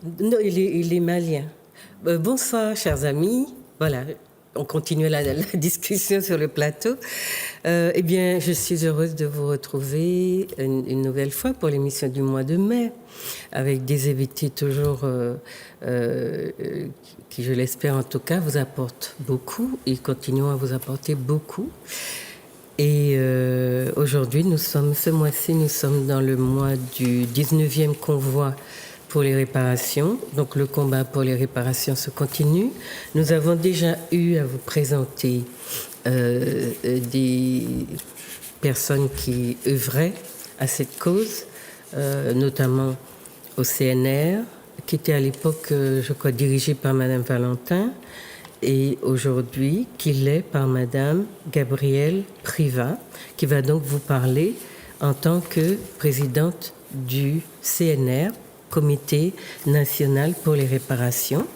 Non, il est malien. Bonsoir, chers amis. Voilà, on continue la discussion sur le plateau. Eh bien, je suis heureuse de vous retrouver une nouvelle fois pour l'émission du mois de mai, avec des invités toujours qui, je l'espère en tout cas, vous apportent beaucoup et continuent à vous apporter beaucoup. Et aujourd'hui, ce mois-ci, nous sommes dans le mois du 19e convoi pour les réparations. Donc le combat pour les réparations se continue. Nous avons déjà eu à vous présenter des personnes qui œuvraient à cette cause, notamment au CNR, qui était à l'époque, je crois, dirigé par Madame Valentin, et aujourd'hui qui l'est par Madame Gabrielle Privat, qui va donc vous parler en tant que présidente du CNR, Comité national pour les réparations.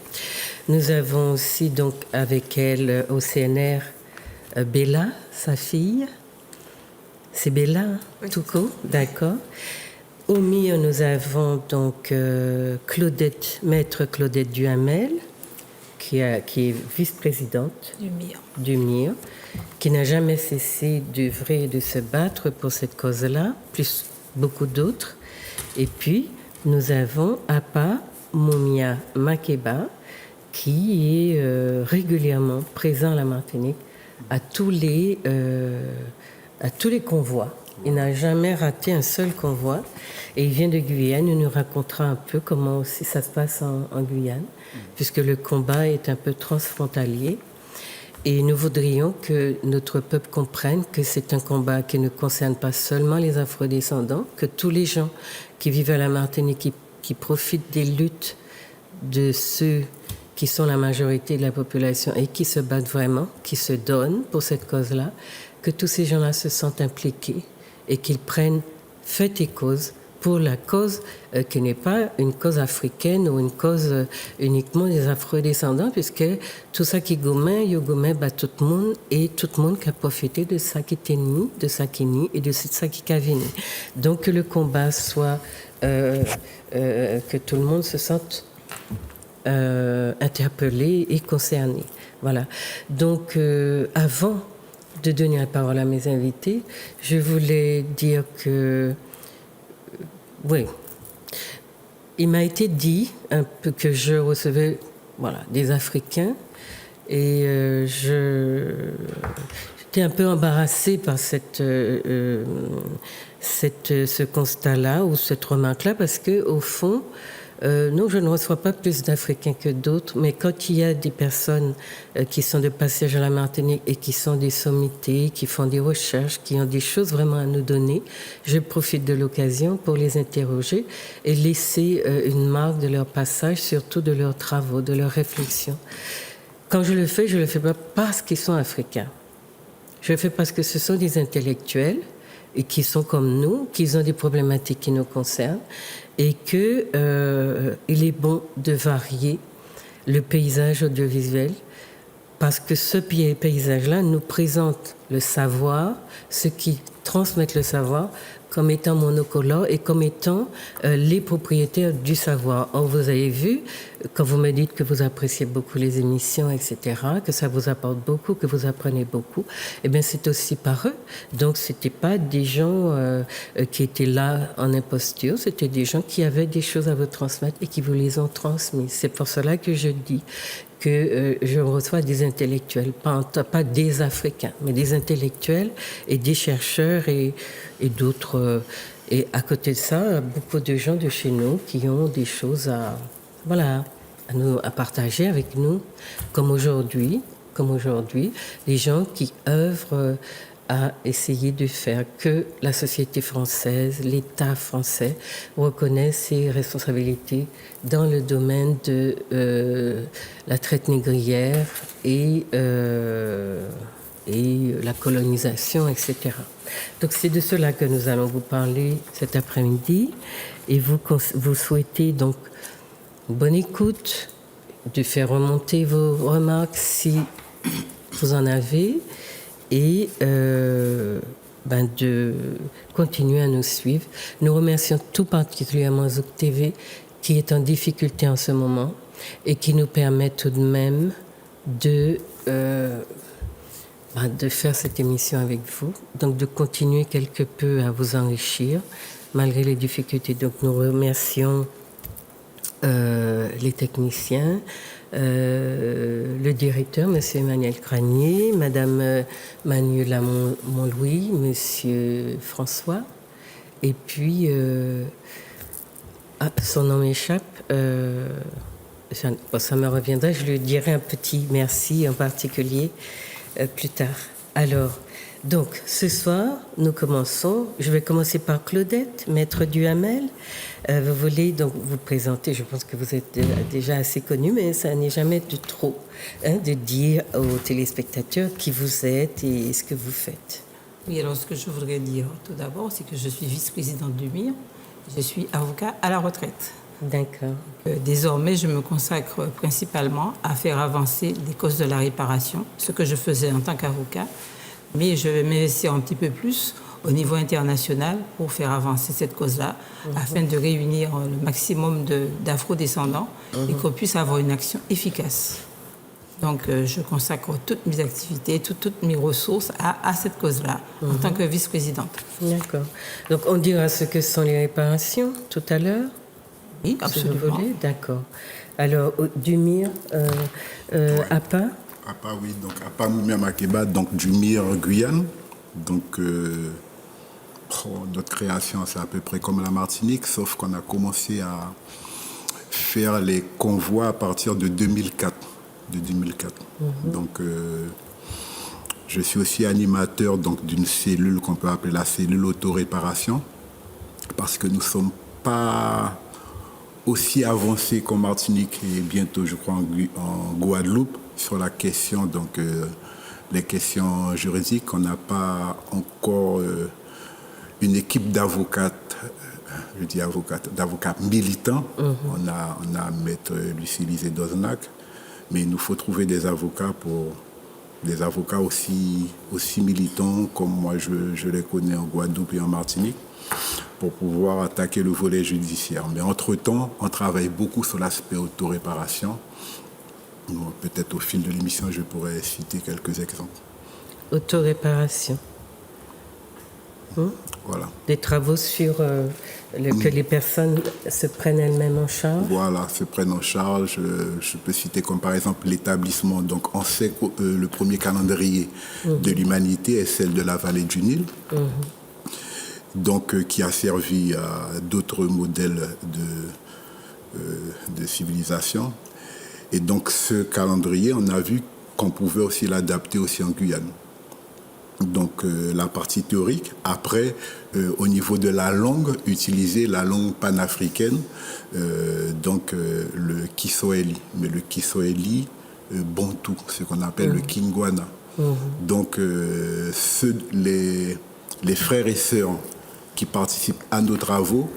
Nous avons aussi donc avec elle au CNR Bella, sa fille. C'est Bella, oui, tout court, d'accord. Au MIR, nous avons donc Maître Claudette Duhamel, qui est vice-présidente du MIR, qui n'a jamais cessé d'œuvrer et de se battre pour cette cause-là, plus beaucoup d'autres. Et puis, nous avons Apa Mumia Makeba, qui est régulièrement présent à la Martinique à tous les convois. Il n'a jamais raté un seul convoi. Et il vient de Guyane. Il nous racontera un peu comment aussi ça se passe en Guyane, puisque le combat est un peu transfrontalier. Et nous voudrions que notre peuple comprenne que c'est un combat qui ne concerne pas seulement les afrodescendants, que tous les gens qui vivent à la Martinique, qui profitent des luttes de ceux qui sont la majorité de la population et qui se battent vraiment, qui se donnent pour cette cause-là, que tous ces gens-là se sentent impliqués et qu'ils prennent fait et cause pour la cause qui n'est pas une cause africaine ou une cause uniquement des afro-descendants, puisque tout ça qui gourmet, il gourmet bat tout le monde et tout le monde qui a profité de ça qui était ni, de ça qui ni et de ça qui a venu. Donc que le combat soit, que tout le monde se sente interpellé et concerné. Voilà. Donc avant de donner la parole à mes invités, je voulais dire que oui, il m'a été dit un peu que je recevais des Africains et j'étais un peu embarrassée par ce constat-là ou cette remarque-là parce que au fond, non, je ne reçois pas plus d'Africains que d'autres, mais quand il y a des personnes qui sont de passage à la Martinique et qui sont des sommités, qui font des recherches, qui ont des choses vraiment à nous donner, je profite de l'occasion pour les interroger et laisser une marque de leur passage, surtout de leurs travaux, de leurs réflexions. Quand je le fais pas parce qu'ils sont africains. Je le fais parce que ce sont des intellectuels et qui sont comme nous, qui ont des problématiques qui nous concernent, et qu'il est bon de varier le paysage audiovisuel parce que ce paysage-là nous présente le savoir, ceux qui transmettent le savoir comme étant monocolore et comme étant les propriétaires du savoir. Or, vous avez vu, quand vous me dites que vous appréciez beaucoup les émissions, etc., que ça vous apporte beaucoup, que vous apprenez beaucoup, eh bien, c'est aussi par eux. Donc, c'était pas des gens qui étaient là en imposture, c'était des gens qui avaient des choses à vous transmettre et qui vous les ont transmises. C'est pour cela que je dis que je reçois des intellectuels, pas des Africains, mais des intellectuels et des chercheurs et d'autres. Et à côté de ça, beaucoup de gens de chez nous qui ont des choses à partager avec nous, comme aujourd'hui, les gens qui œuvrent à essayer de faire que la société française, l'État français reconnaisse ses responsabilités dans le domaine de la traite négrière et la colonisation, etc. Donc c'est de cela que nous allons vous parler cet après-midi et vous souhaitez donc une bonne écoute, de faire remonter vos remarques si vous en avez et de continuer à nous suivre. Nous remercions tout particulièrement Zouk TV qui est en difficulté en ce moment et qui nous permet tout de même de faire cette émission avec vous, donc de continuer quelque peu à vous enrichir malgré les difficultés. Donc nous remercions les techniciens, le directeur, M. Emmanuel Cranier, Mme Manuela Montlouis, M. François, et puis son nom m'échappe. Ça me reviendra, je lui dirai un petit merci en particulier plus tard. Alors, donc, ce soir, nous commençons. Je vais commencer par Claudette, maître Duhamel. Vous voulez donc vous présenter, je pense que vous êtes déjà assez connu, mais ça n'est jamais de trop de dire aux téléspectateurs qui vous êtes et ce que vous faites. Oui, alors ce que je voudrais dire tout d'abord, c'est que je suis vice-présidente du MIR. Je suis avocat à la retraite. D'accord. Désormais, je me consacre principalement à faire avancer les causes de la réparation, ce que je faisais en tant qu'avocat, mais je vais m'investir un petit peu plus au niveau international pour faire avancer cette cause-là, afin de réunir le maximum d'afro-descendants et qu'on puisse avoir une action efficace. Donc, je consacre toutes mes activités, toutes mes ressources à cette cause-là, en tant que vice-présidente. D'accord. Donc, on dira ce que sont les réparations tout à l'heure. Oui, absolument. Si vous voulez. D'accord. Alors, du MIR, APA. APA, oui. Donc, APA Mumia Makeba, donc du MIR Guyane. Donc, notre création, c'est à peu près comme la Martinique, sauf qu'on a commencé à faire les convois à partir de 2004. Donc, je suis aussi animateur donc, d'une cellule qu'on peut appeler la cellule autoréparation, parce que nous ne sommes pas aussi avancés qu'en Martinique et bientôt, je crois, en Guadeloupe, sur la question, donc, les questions juridiques. On n'a pas encore une équipe d'avocates, d'avocats militants. On a maître Lucie Lisée Doznac, mais il nous faut trouver des avocats aussi militants comme moi je les connais en Guadeloupe et en Martinique, pour pouvoir attaquer le volet judiciaire. Mais entre-temps, on travaille beaucoup sur l'aspect autoréparation. Peut-être au fil de l'émission, je pourrais citer quelques exemples. Autoréparation. Voilà. Des travaux sur que les personnes se prennent elles-mêmes en charge. Voilà, se prennent en charge. Je peux citer comme par exemple l'établissement. Donc on sait que le premier calendrier de l'humanité est celle de la vallée du Nil. Donc qui a servi à d'autres modèles de civilisation. Et donc ce calendrier, on a vu qu'on pouvait aussi l'adapter aussi en Guyane. Donc la partie théorique. Après, au niveau de la langue, utiliser la langue panafricaine, donc le Kiswahili. Mais le Kiswahili bantou, ce qu'on appelle le Kingwana. Donc les frères et sœurs qui participent à nos travaux,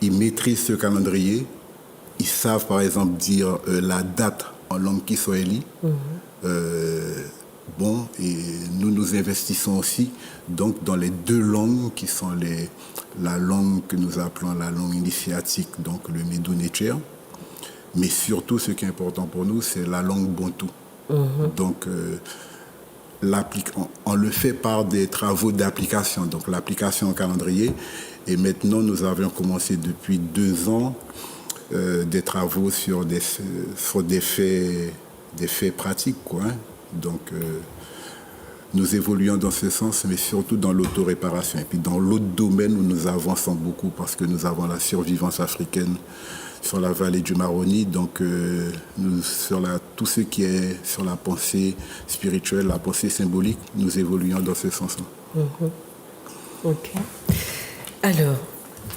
ils maîtrisent ce calendrier. Ils savent par exemple dire la date en langue Kiswahili. Et nous investissons aussi donc, dans les deux langues qui sont la langue que nous appelons la langue initiatique, donc le Médou-Nétcher. Mais surtout, ce qui est important pour nous, c'est la langue bantou. Donc, on le fait par des travaux d'application, donc l'application au calendrier. Et maintenant, nous avions commencé depuis 2 ans des travaux sur des faits pratiques, quoi. Donc, nous évoluons dans ce sens, mais surtout dans l'autoréparation. Et puis, dans l'autre domaine où nous avançons beaucoup, parce que nous avons la survivance africaine sur la vallée du Maroni, donc tout ce qui est sur la pensée spirituelle, la pensée symbolique, nous évoluons dans ce sens-là. OK. Alors,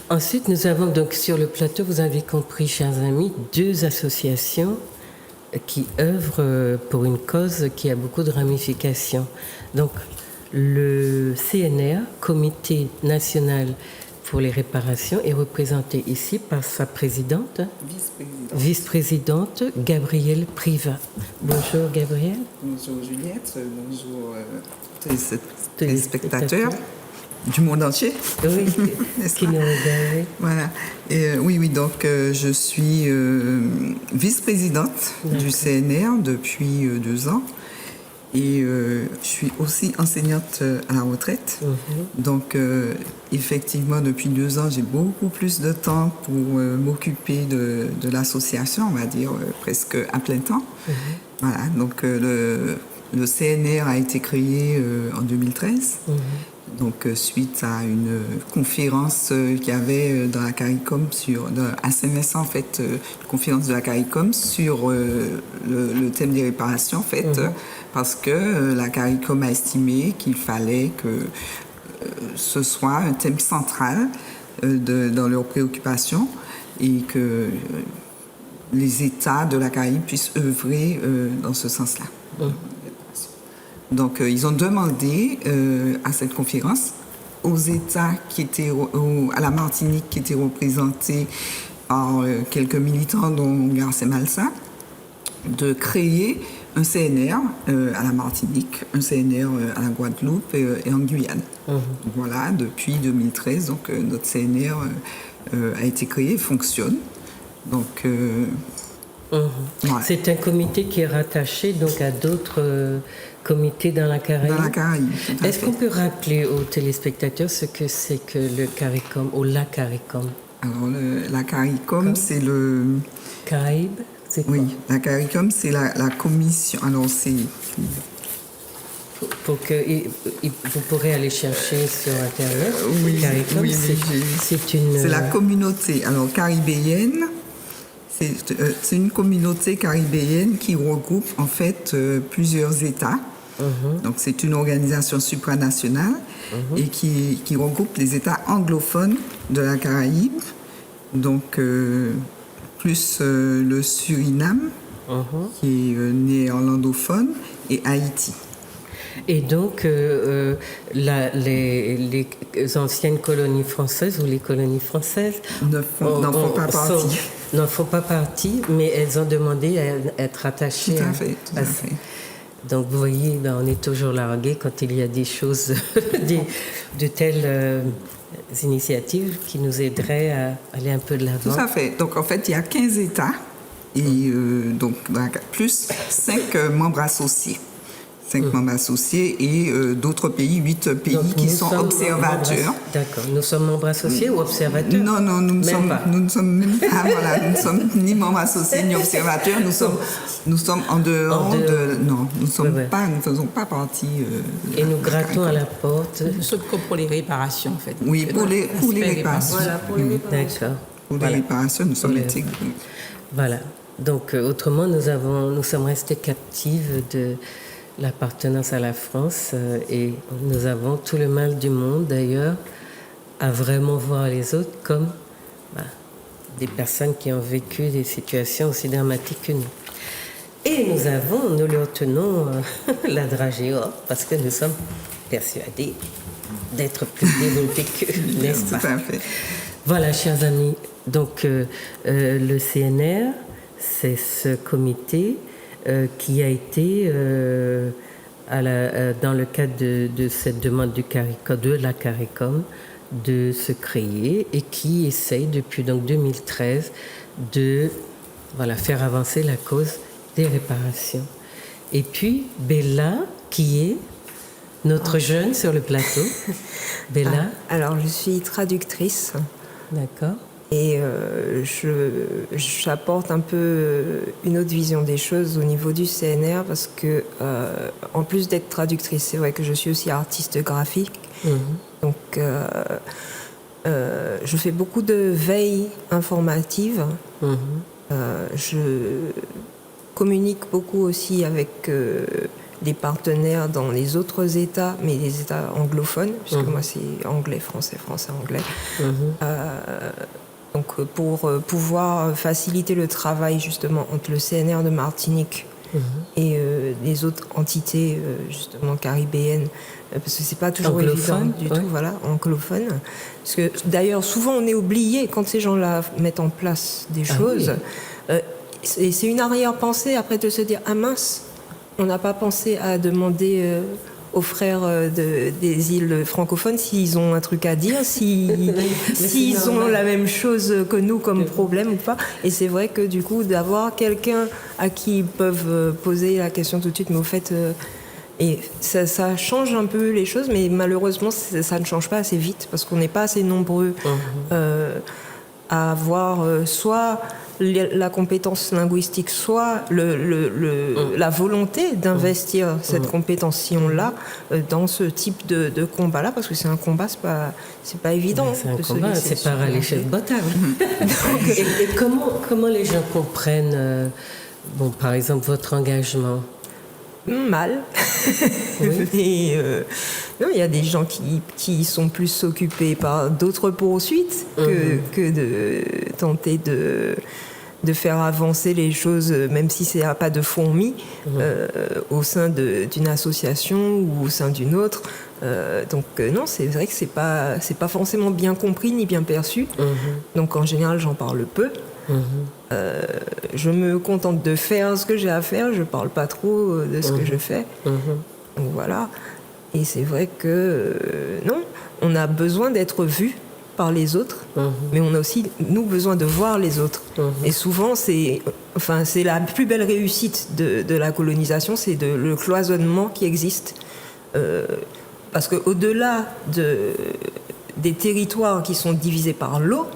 ensuite, nous avons donc sur le plateau, vous avez compris, chers amis, 2 associations qui œuvrent pour une cause qui a beaucoup de ramifications. Donc, le CNR, Comité national pour les réparations, est représenté ici par sa présidente, vice-présidente Gabrielle Privat. Bonjour Gabrielle. Bonjour Juliette, bonjour téléspectateurs. du monde entier. Oui, N'est-ce qui pas? nous regarde. Voilà. Oui, donc je suis vice-présidente du CNR depuis 2 ans. Et je suis aussi enseignante à la retraite. Donc, effectivement, depuis 2 ans, j'ai beaucoup plus de temps pour m'occuper de l'association, on va dire presque à plein temps. Voilà, donc le CNR a été créé en 2013. Donc, suite à une conférence qu'il y avait dans la CARICOM, à Saint-Vincent, en fait, conférence de la CARICOM sur le thème des réparations, en fait, parce que la CARICOM a estimé qu'il fallait que ce soit un thème central dans leurs préoccupations et que les États de la Caraïbe puissent œuvrer dans ce sens-là. Donc, ils ont demandé à cette conférence aux États qui étaient à la Martinique, qui étaient représentés par quelques militants, dont Garcés Malsa, de créer un CNR à la Martinique, un CNR à la Guadeloupe et en Guyane. Voilà, depuis 2013, donc notre CNR a été créé, fonctionne. Donc, voilà. C'est un comité qui est rattaché donc à d'autres comités dans la Caraïbe. Dans la Caraïbe. Est-ce qu'on peut rappeler aux téléspectateurs ce que c'est que le CARICOM ou la CARICOM? Alors, la CARICOM, c'est le... Caraïbe, c'est quoi? Oui, la CARICOM, c'est la commission... Alors, c'est... Pour que vous pourrez aller chercher sur Internet. Oui, CARICOM, oui, c'est une... C'est la communauté, alors, caribéenne. C'est une communauté caribéenne qui regroupe, en fait, plusieurs États. Donc, c'est une organisation supranationale et qui regroupe les États anglophones de la Caraïbe. Donc, plus le Suriname, qui est néerlandophone, et Haïti. Et donc, les anciennes colonies françaises ou les colonies françaises n'en font pas partie. Mais elles ont demandé à être attachées tout à fait. Donc, vous voyez, on est toujours largué quand il y a des choses, de telles initiatives qui nous aideraient à aller un peu de l'avant. Tout à fait. Donc, en fait, il y a 15 États et donc, plus 5 membres associés. 5 membres associés et d'autres pays, 8 pays donc, qui sont observateurs. D'accord. Nous sommes membres associés ou observateurs? Non, nous ne sommes même pas. Voilà, nous ne sommes ni membres associés ni observateurs. Nous sommes en dehors de. Non, nous ne faisons pas partie. Et nous grattons à la porte. Nous sommes que pour les réparations, en fait. Oui, pour les réparations. Voilà, pour les réparations. D'accord. Pour les réparations, nous sommes intégrés. Voilà. Donc, autrement, nous sommes restés captives de l'appartenance à la France et nous avons tout le mal du monde d'ailleurs à vraiment voir les autres comme des personnes qui ont vécu des situations aussi dramatiques que nous. Et nous leur tenons la dragée haute parce que nous sommes persuadés d'être plus développés qu'eux, n'est-ce pas? Tout à fait. Voilà, chers amis, donc le CNR, c'est ce comité qui a été, dans le cadre de cette demande de la CARICOM, de se créer et qui essaye depuis donc 2013 de faire avancer la cause des réparations. Et puis Bella, qui est notre jeune sur le plateau. Bella. Alors, je suis traductrice. D'accord. Et j'apporte un peu une autre vision des choses au niveau du CNR parce que, en plus d'être traductrice, c'est vrai que je suis aussi artiste graphique. Donc, je fais beaucoup de veille informative. Je communique beaucoup aussi avec des partenaires dans les autres États, mais les États anglophones, puisque moi c'est anglais, français, anglais. Donc pour pouvoir faciliter le travail justement entre le CNR de Martinique et les autres entités justement caribéennes, parce que c'est pas toujours évident du tout, voilà, anglophone. Parce que d'ailleurs souvent on est oublié quand ces gens-là mettent en place des choses. Et c'est une arrière-pensée après de se dire ah mince, on n'a pas pensé à demander aux frères des îles francophones s'ils ont un truc à dire, s'ils ont la même chose que nous comme problème ou pas. Et c'est vrai que du coup, d'avoir quelqu'un à qui ils peuvent poser la question tout de suite, mais au fait... Et ça change un peu les choses, mais malheureusement, ça ne change pas assez vite parce qu'on n'est pas assez nombreux à avoir soit la compétence linguistique, soit la volonté d'investir cette compétence, si on l'a, dans ce type de combat-là, parce que c'est un combat, c'est pas évident. C'est un combat, c'est pas à l'échelle de bataille. Et comment les gens comprennent, par exemple, votre engagement? Mal. Oui. Et non, il y a des gens qui sont plus occupés par d'autres poursuites que de tenter de faire avancer les choses, même si c'est à pas de fourmi, au sein d'une association ou au sein d'une autre. Donc non, c'est vrai que c'est pas forcément bien compris ni bien perçu. Donc en général, j'en parle peu. Je me contente de faire ce que j'ai à faire, je parle pas trop de ce que je fais. Donc voilà. Et c'est vrai que non, on a besoin d'être vu par les autres, mais on a aussi nous besoin de voir les autres. Et souvent c'est la plus belle réussite de la colonisation, c'est le cloisonnement qui existe, parce que au-delà des territoires qui sont divisés par l'eau,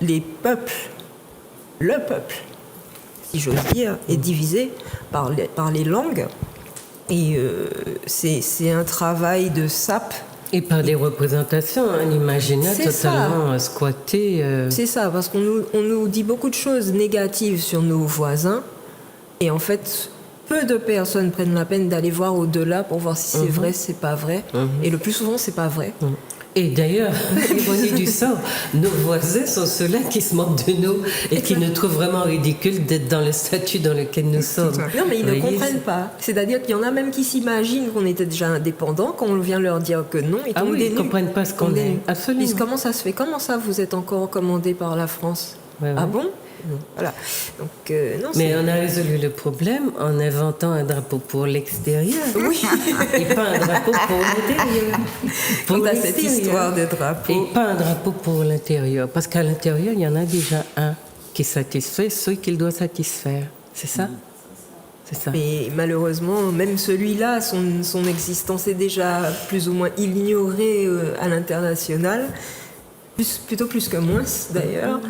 les peuples, le peuple, si j'ose dire, est divisé par les langues. Et c'est un travail de sape. Et par des représentations, un imaginaire totalement squatté. C'est ça, parce qu'on nous dit beaucoup de choses négatives sur nos voisins. Et en fait, peu de personnes prennent la peine d'aller voir au-delà pour voir si c'est vrai, c'est pas vrai. Et le plus souvent, c'est pas vrai. Et d'ailleurs, ironie du sort, nos voisins sont ceux-là qui se moquent de nous et qui nous trouvent vraiment ridicule d'être dans le statut dans lequel nous sommes. Non, mais ils ne comprennent pas. C'est-à-dire qu'il y en a même qui s'imaginent qu'on était déjà indépendants quand on vient leur dire que non. Ils ils ne comprennent pas ce qu'on est. Absolument. Ils disent, comment ça se fait? Comment ça, vous êtes encore commandé par la France? Ah bon? Voilà. Donc, non, mais on a résolu le problème en inventant un drapeau pour l'extérieur. Oui. Et pas un drapeau pour l'intérieur. On a cette histoire de drapeau. Et pas un drapeau pour l'intérieur. Parce qu'à l'intérieur, il y en a déjà un qui satisfait ceux qu'il doit satisfaire. C'est ça? C'est ça. Mais malheureusement, même celui-là, son existence est déjà plus ou moins ignorée à l'international. Plutôt plus que moins, d'ailleurs.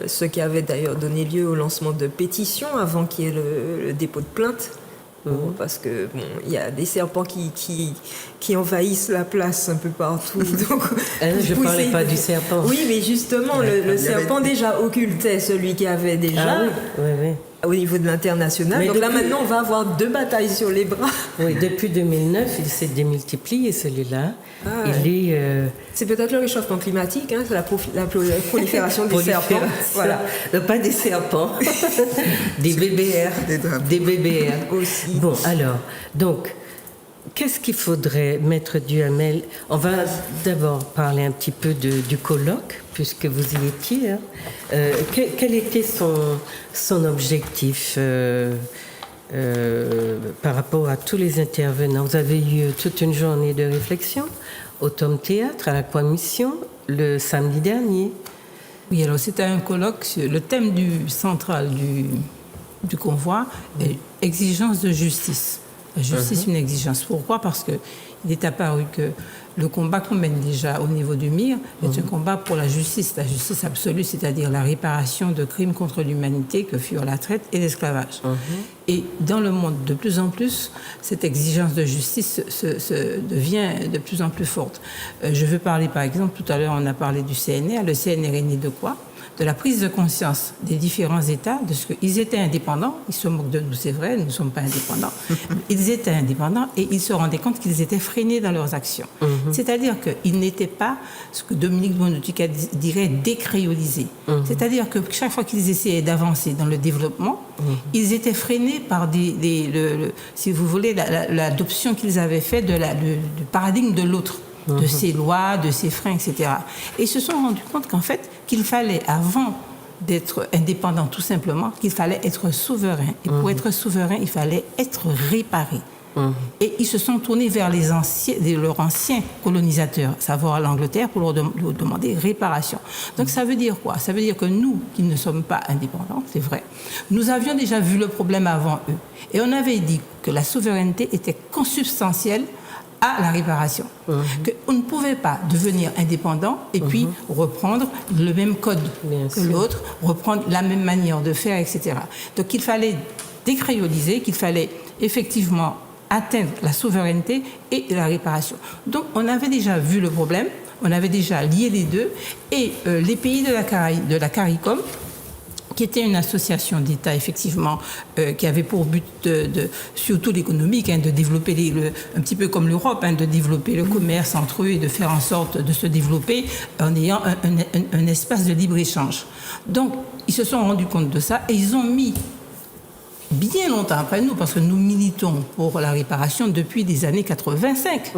Ce qui avait d'ailleurs donné lieu au lancement de pétitions avant qu'il y ait le dépôt de plainte. Parce que il y a des serpents qui envahissent la place un peu partout. Donc, je ne parlais pas du serpent. Oui, mais justement, le serpent déjà occultait celui qui avait déjà. Oui. Au niveau de l'international. Mais donc là, maintenant, on va avoir 2 batailles sur les bras. Oui, depuis 2009, il s'est démultiplié, celui-là. C'est peut-être le réchauffement climatique, c'est la prolifération des serpents. Voilà. Pas des serpents, des BBR. Des BBR aussi. Bon, alors, donc, qu'est-ce qu'il faudrait, Maître Duhamel? On va d'abord parler un petit peu du colloque, puisque vous y étiez. Quel était son objectif par rapport à tous les intervenants? Vous avez eu toute une journée de réflexion au Tom Théâtre, à l'Aquamission, le samedi dernier. Oui, alors c'était un colloque sur le thème central du convoi, exigence de justice. La justice, une exigence. Pourquoi? Parce qu'il est apparu que le combat qu'on mène déjà au niveau du MIR est un combat pour la justice absolue, c'est-à-dire la réparation de crimes contre l'humanité que furent la traite et l'esclavage. Et dans le monde, de plus en plus, cette exigence de justice devient de plus en plus forte. Je veux parler, par exemple, tout à l'heure, on a parlé du CNR. Le CNR est né de quoi? De la prise de conscience des différents États, de ce qu'ils étaient indépendants. Ils se moquent de nous, c'est vrai, nous ne sommes pas indépendants. Ils étaient indépendants et ils se rendaient compte qu'ils étaient freinés dans leurs actions. C'est-à-dire qu'ils n'étaient pas, ce que Dominique Bonoduca dirait, décréolisés. C'est-à-dire que chaque fois qu'ils essayaient d'avancer dans le développement, ils étaient freinés par si vous voulez, l'adoption qu'ils avaient faite du paradigme de l'autre. De ses lois, de ses freins, etc. Et ils se sont rendus compte qu'en fait, qu'il fallait, avant d'être indépendant tout simplement, qu'il fallait être souverain. Et pour être souverain, il fallait être réparé. Et ils se sont tournés vers leurs anciens colonisateurs, à savoir l'Angleterre, pour leur demander réparation. Donc ça veut dire quoi? Ça veut dire que nous, qui ne sommes pas indépendants, c'est vrai, nous avions déjà vu le problème avant eux. Et on avait dit que la souveraineté était consubstantielle à la réparation. Qu'on ne pouvait pas devenir indépendant et puis reprendre le même code que l'autre, reprendre la même manière de faire, etc. Donc il fallait décréoliser, qu'il fallait effectivement atteindre la souveraineté et la réparation. Donc on avait déjà vu le problème, on avait déjà lié les deux, et les pays de la CARICOM, qui était une association d'États, effectivement, qui avait pour but, surtout l'économique, de développer, un petit peu comme l'Europe, de développer le commerce entre eux et de faire en sorte de se développer en ayant un espace de libre-échange. Donc, ils se sont rendus compte de ça et ils ont mis, bien longtemps après nous, parce que nous militons pour la réparation depuis les années 85,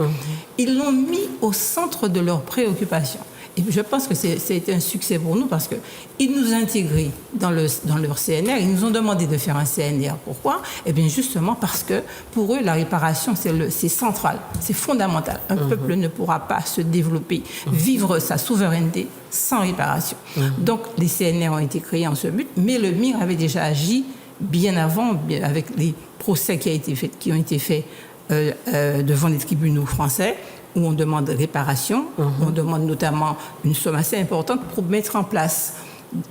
ils l'ont mis au centre de leurs préoccupations. Et je pense que c'était un succès pour nous parce qu'ils nous intégraient dans leur CNR. Ils nous ont demandé de faire un CNR. Pourquoi? Eh bien, justement parce que pour eux, la réparation, c'est central, c'est fondamental. Un peuple ne pourra pas se développer, vivre sa souveraineté sans réparation. Donc, les CNR ont été créés en ce but, mais le MIR avait déjà agi bien avant, avec les procès qui ont été faits devant les tribunaux français, où on demande réparation, on demande notamment une somme assez importante pour mettre en place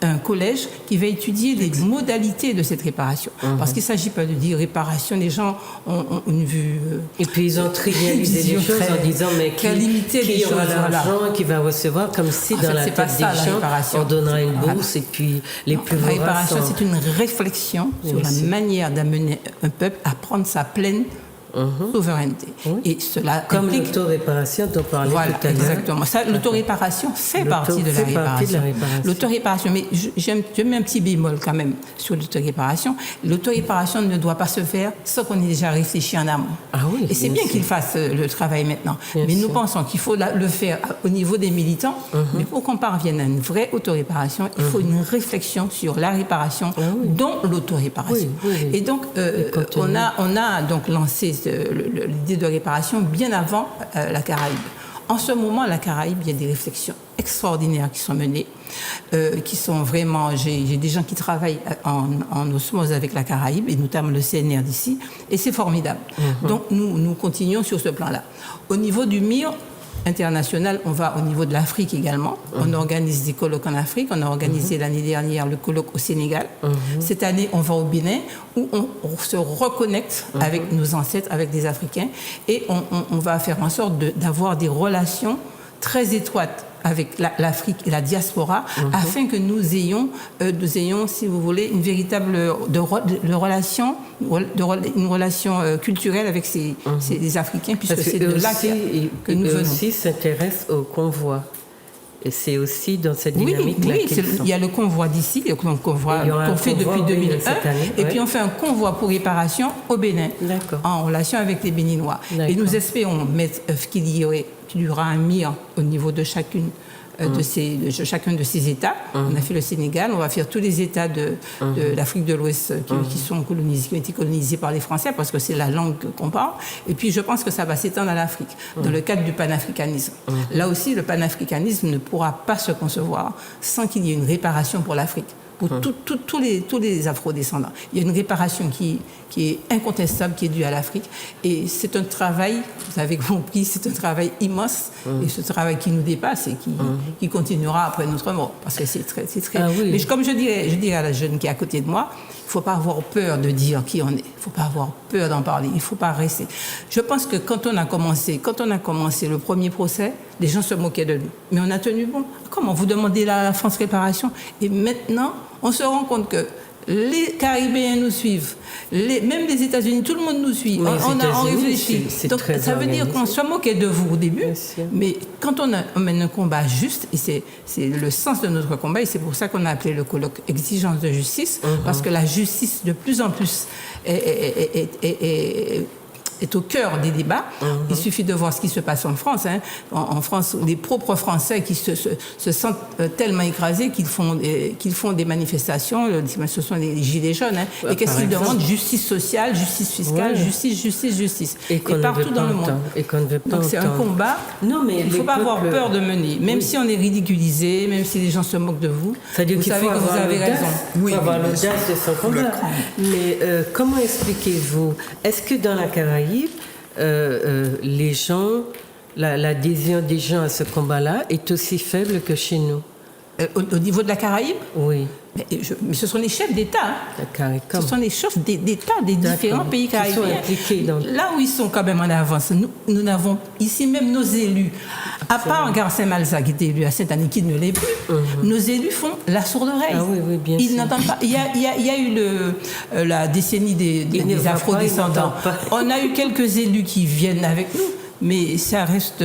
un collège qui va étudier les modalités de cette réparation. Parce qu'il ne s'agit pas de dire réparation, les gens ont une vue... Et puis ils ont trivialisé les choses en disant mais qui aura l'argent, qui va recevoir, comme si dans la tête des gens, on donnerait une bourse et puis les plus La réparation, c'est une réflexion sur la manière d'amener un peuple à prendre sa pleine souveraineté. Et cela comme l'autoréparation dont on parlait tout à l'heure. Exactement. L'autoréparation fait partie de la réparation. L'autoréparation, mais je mets un petit bémol quand même sur l'autoréparation. L'autoréparation ne doit pas se faire sans qu'on ait déjà réfléchi en amont. Et c'est bien qu'ils fassent le travail maintenant. Mais nous pensons qu'il faut le faire au niveau des militants. Mais pour qu'on parvienne à une vraie autoréparation, il faut une réflexion sur la réparation, dont l'autoréparation. Et donc, on a donc lancé l'idée de réparation bien avant la Caraïbe. En ce moment, la Caraïbe, il y a des réflexions extraordinaires qui sont menées, qui sont vraiment... J'ai des gens qui travaillent en osmose avec la Caraïbe, et notamment le CNR d'ici, et c'est formidable. Donc, nous continuons sur ce plan-là. Au niveau du MIR international, on va au niveau de l'Afrique également. On organise des colloques en Afrique. On a organisé l'année dernière le colloque au Sénégal. Cette année, on va au Bénin, où on se reconnecte avec nos ancêtres, avec des Africains, et on va faire en sorte d'avoir des relations très étroites avec l'Afrique et la diaspora, afin que nous ayons, si vous voulez, une véritable relation, une relation culturelle avec ces Africains, puisque c'est de là que nous venons. Ils aussi s'intéressent au convoi. Et c'est aussi dans cette dynamique il y a le convoi d'ici, le convoi qu'on fait depuis 2001, et puis on fait un convoi pour réparation au Bénin, en relation avec les Béninois. Et nous espérons qu'il y aura un MIR au niveau de chacun de ces États. On a fait le Sénégal, on va faire tous les États de l'Afrique de l'Ouest qui ont été colonisés par les Français, parce que c'est la langue qu'on parle. Et puis je pense que ça va s'étendre à l'Afrique, dans le cadre du panafricanisme. Là aussi, le panafricanisme ne pourra pas se concevoir sans qu'il y ait une réparation pour l'Afrique, pour tous les afro-descendants. Il y a une réparation qui est incontestable, qui est due à l'Afrique. Et c'est un travail, vous avez compris, c'est un travail immense. Et ce travail qui nous dépasse et qui continuera après notre mort. Parce que c'est très... Mais comme je dirais à la jeune qui est à côté de moi, il ne faut pas avoir peur de dire qui on est. Il ne faut pas avoir peur d'en parler. Il ne faut pas rester. Je pense que quand on a commencé le premier procès, les gens se moquaient de nous. Mais on a tenu bon. Comment vous demandez la France Réparation? Et maintenant, on se rend compte que les Caribéens nous suivent, même les États-Unis, tout le monde nous suit. On réfléchit. Donc, ça veut dire qu'on se moquait de vous au début, mais quand on mène un combat juste, et c'est le sens de notre combat, et c'est pour ça qu'on a appelé le colloque Exigence de justice, parce que la justice, de plus en plus, est au cœur des débats. Il suffit de voir ce qui se passe en France. Hein. En France, les propres Français qui se sentent tellement écrasés qu'ils font des manifestations. Ce sont les gilets jaunes. Hein. Et qu'est-ce qu'ils demandent? Justice sociale, justice fiscale, justice. Et partout dans le monde. Donc c'est un combat. Non, mais il ne faut pas avoir peur de mener. Même si on est ridiculisé, même si les gens se moquent de vous, vous savez que vous avez raison. Il faut avoir l'audace de son combat. Mais comment expliquez-vous? Est-ce que dans la Caraïbe, les gens, l'adhésion des gens à ce combat-là est aussi faible que chez nous? Au niveau de la Caraïbe? Oui. Mais ce sont les chefs d'État. Ce sont les chefs d'État des différents pays caribéens. Là où ils sont quand même en avance, nous n'avons ici même nos élus, à part Garcin Malza qui était élu à Sainte-Anne, qui ne l'est plus, nos élus font la sourde oreille. Ah oui, bien ils n'entendent pas. Il y a eu la décennie des afro-descendants. On a eu quelques élus qui viennent avec nous, mais ça reste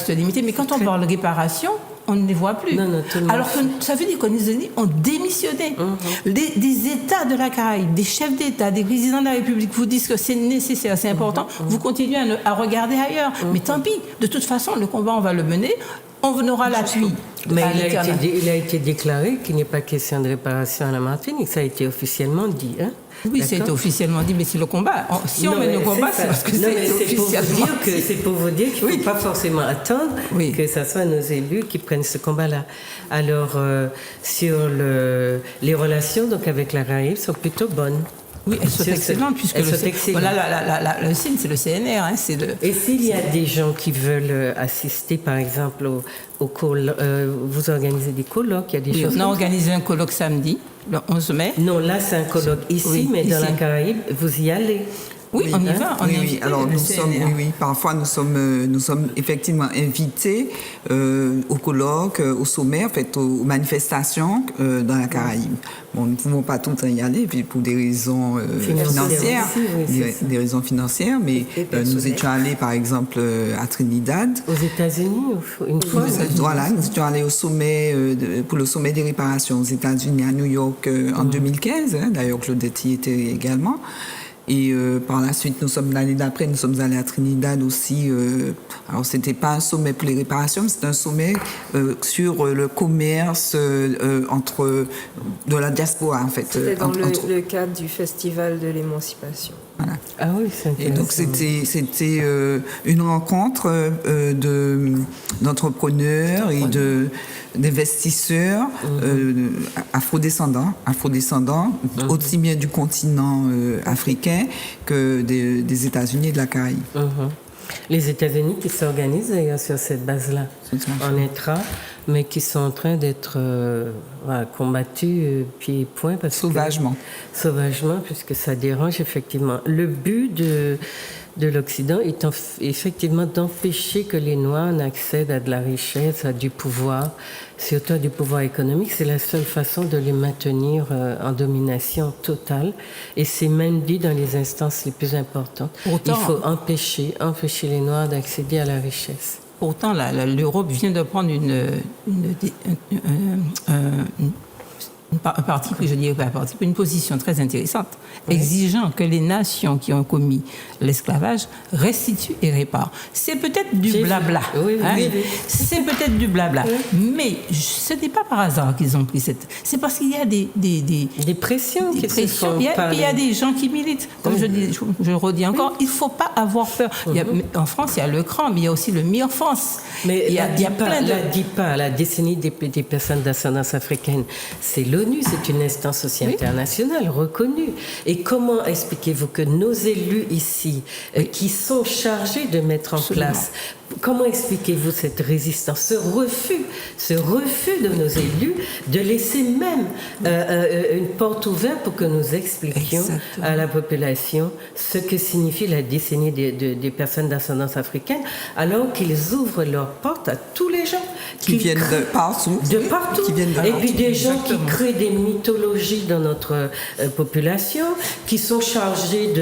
limité. Mais quand on parle de réparation, on ne les voit plus. Alors que ça veut dire que nos élus ont démissionné. Des États de la Caraïbe, des chefs d'État, des présidents de la République vous disent que c'est nécessaire, c'est important. Vous continuez à regarder ailleurs. Mais tant pis, de toute façon, le combat, on va le mener. On aura l'appui. Mais il a été déclaré qu'il n'est pas question de réparation à la Martinique. Ça a été officiellement dit. Hein? Oui, ça a été officiellement dit, mais c'est le combat. Si on mène le combat, c'est parce que c'est officiellement dit. C'est pour vous dire qu'il ne faut pas forcément attendre que ce soit nos élus qui prennent ce combat-là. Alors, sur les relations donc, avec la Caraïbe sont plutôt bonnes. Oui, elles sont excellentes, puisque le signe, c'est le CNR. Hein, Et s'il y a des gens qui veulent assister, par exemple, au colloque, vous organisez des colloques, il y a des choses. On a organisé un colloque samedi, le 11 mai. Non, là, c'est un colloque ici, mais dans la Caraïbe, vous y allez. Oui, on y va. Alors parfois nous sommes effectivement invités au colloque, au sommet, en fait, aux manifestations dans la Caraïbe. Bon, nous ne pouvons pas tout le temps y aller pour des raisons financières, des raisons financières, mais nous étions allés par exemple à Trinidad. Aux États-Unis, une fois. Voilà, nous étions allés au sommet pour le sommet des réparations aux États-Unis à New York en 2015. Hein, d'ailleurs, Claudette y était également. Et par la suite, l'année d'après, nous sommes allés à Trinidad aussi. Alors, c'était pas un sommet pour les réparations, mais c'était un sommet sur le commerce de la diaspora, en fait. C'était dans le cadre du Festival de l'émancipation. Voilà. Ah oui, c'est intéressant. Et donc, c'était une rencontre d'entrepreneurs et d'investisseurs afrodescendants, aussi bien du continent africain que des États-Unis et de la Caraïbe. Les États-Unis qui s'organisent d'ailleurs sur cette base-là, en intra, mais qui sont en train d'être combattus pieds et poings. Sauvagement, puisque ça dérange effectivement. Le but de l'Occident est effectivement d'empêcher que les Noirs n'accèdent à de la richesse, à du pouvoir, surtout à du pouvoir économique. C'est la seule façon de les maintenir en domination totale. Et c'est même dit dans les instances les plus importantes. Il faut empêcher les Noirs d'accéder à la richesse. Pourtant, l'Europe vient de prendre une position très intéressante, exigeant que les nations qui ont commis l'esclavage restituent et réparent. C'est peut-être du blabla. C'est peut-être du blabla. Mais ce n'est pas par hasard qu'ils ont pris c'est parce qu'il y a des pressions. Il y a des gens qui militent. Comme je le redis encore, il ne faut pas avoir peur. En France, il y a le CRAN, mais il y a aussi le MIRFRANCE. Mais la décennie des personnes d'ascendance africaine, c'est l'ONU, c'est une instance aussi internationale reconnue. Et comment expliquez-vous que nos élus ici, qui sont chargés de mettre en place, comment expliquez-vous cette résistance, ce refus de nos élus de laisser même une porte ouverte pour que nous expliquions à la population ce que signifie la décennie des personnes d'ascendance africaine, alors qu'ils ouvrent leurs portes à tous les gens qui viennent de partout. Et puis des gens qui créent des mythologies dans notre population, qui sont chargés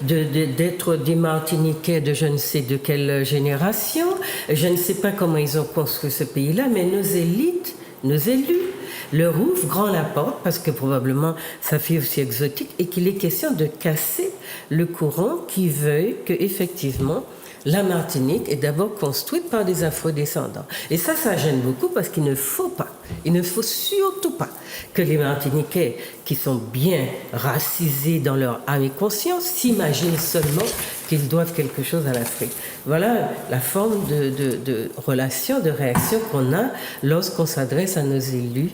d'être des Martiniquais de je ne sais de quelle génération. Je ne sais pas comment ils ont construit ce pays-là, mais nos élites, nos élus, leur ouvrent grand la porte parce que probablement ça fait aussi exotique et qu'il est question de casser le courant qui veuille qu'effectivement, la Martinique est d'abord construite par des afrodescendants. Et ça gêne beaucoup parce qu'il ne faut surtout pas que les Martiniquais, qui sont bien racisés dans leur âme et conscience, s'imaginent seulement qu'ils doivent quelque chose à l'Afrique. Voilà la forme de relation, de réaction qu'on a lorsqu'on s'adresse à nos élus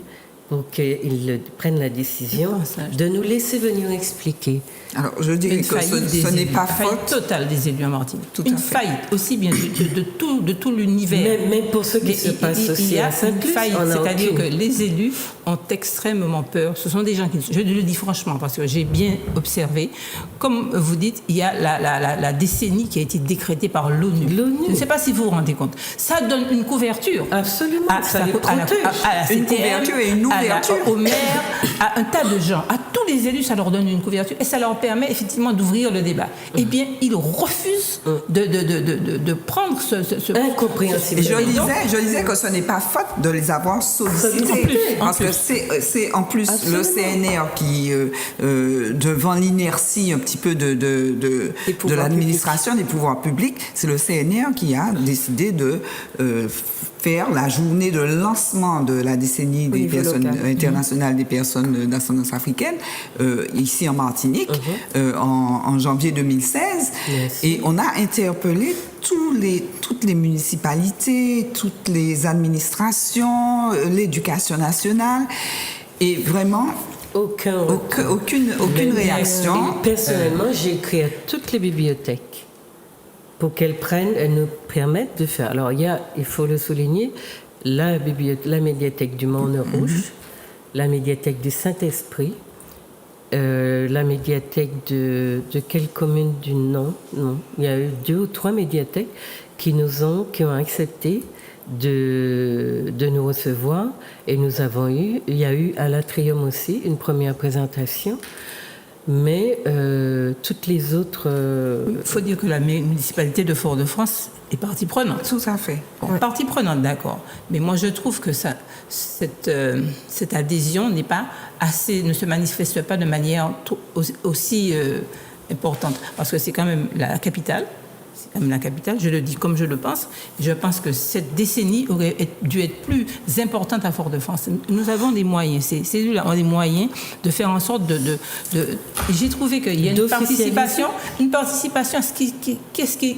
pour qu'ils prennent la décision de nous laisser venir expliquer. Alors, je dirais que ce n'est pas faute totale des élus en Martinique. Une faillite aussi bien de tout l'univers. Mais pour ce qui se passe aussi à Saint-Luc, c'est-à-dire que les élus ont extrêmement peur. Ce sont des gens qui, je le dis franchement, parce que j'ai bien observé, comme vous dites, il y a la décennie qui a été décrétée par l'ONU. Je ne sais pas si vous vous rendez compte. Ça donne une couverture. Absolument. À la CTM, une couverture et une ouverture. Au maire, à un tas de gens. À tous les élus, ça leur donne une couverture. Et ça leur permet effectivement d'ouvrir le débat. Eh bien, ils refusent de prendre ce incompréhensible. Et je disais que ce n'est pas faute de les avoir sollicités. Parce que c'est en plus le CNR qui, devant l'inertie un petit peu de l'administration, des pouvoirs publics, c'est le CNR qui a décidé de faire la journée de lancement de la décennie des personnes internationales des personnes d'ascendance africaine ici en Martinique en janvier 2016. Yes. Et on a interpellé toutes les municipalités, toutes les administrations, l'éducation nationale, et vraiment aucune réaction. Personnellement, j'ai écrit à toutes les bibliothèques pour qu'elles nous permettent de faire. Alors, il faut le souligner, la médiathèque du Morne Rouge, la médiathèque du Saint-Esprit, la médiathèque de quelle commune du non. Il y a eu 2 ou 3 médiathèques qui ont accepté de nous recevoir, et il y a eu à l'Atrium aussi une première présentation. Mais toutes les autres... Il faut dire que la municipalité de Fort-de-France est partie prenante. Tout à fait. Partie prenante, d'accord. Mais moi, je trouve que cette adhésion ne se manifeste pas de manière aussi importante. Parce que c'est quand même la capitale. Je le dis comme je le pense. Je pense que cette décennie aurait dû être plus importante à Fort-de-France. Nous avons des moyens, ces élus-là ont des moyens de faire en sorte j'ai trouvé qu'il y a une participation. Qu'est-ce qui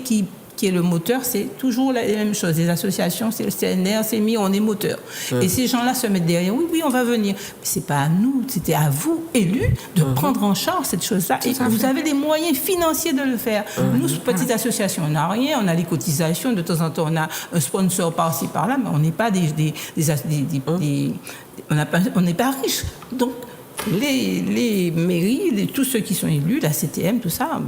est le moteur, c'est toujours la même chose. Les associations, c'est le CNR, c'est mis, on est moteur. Et ces gens-là se mettent derrière. Oui, on va venir. Mais c'est pas à nous, c'était à vous, élus, de prendre en charge cette chose-là. Et vous avez les moyens financiers de le faire. Nous, petite association, on n'a rien. On a les cotisations. De temps en temps, on a un sponsor par-ci, par-là, mais on n'est pas on n'est pas riches. Donc, les mairies, tous ceux qui sont élus, la CTM, tout ça,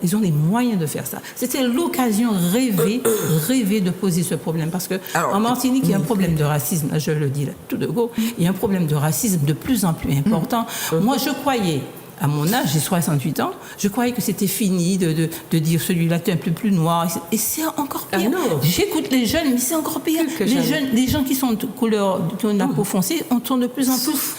ils ont les moyens de faire ça. C'était l'occasion rêvée de poser ce problème. Parce qu'en Martinique, il y a un problème de racisme, là, je le dis là, tout de go, il y a un problème de racisme de plus en plus important. Moi, je croyais, à mon âge, j'ai 68 ans, je croyais que c'était fini de dire celui-là est un peu plus noir. Et c'est encore pire. J'écoute les jeunes, mais c'est encore pire. Les gens qui sont de couleur, qui ont la peau foncée, sont de plus en plus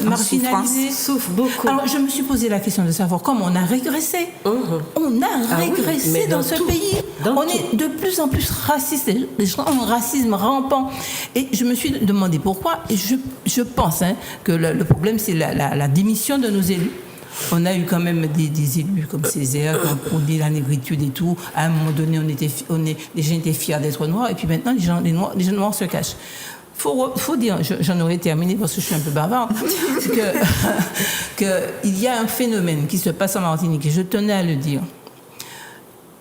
marginalisés. Souffrent beaucoup. Alors, je me suis posé la question de savoir comment on a régressé. On a régressé dans ce pays. On est de plus en plus raciste. Les gens ont un racisme rampant. Et je me suis demandé pourquoi. Et je pense que le problème, c'est la démission de nos élus. On a eu quand même des élus comme Césaire qui ont prôné la négritude et tout. À un moment donné, les gens étaient fiers d'être noirs, et puis maintenant, les gens noirs se cachent. Faut dire, j'en aurais terminé parce que je suis un peu bavarde, qu'il y a un phénomène qui se passe en Martinique, et je tenais à le dire.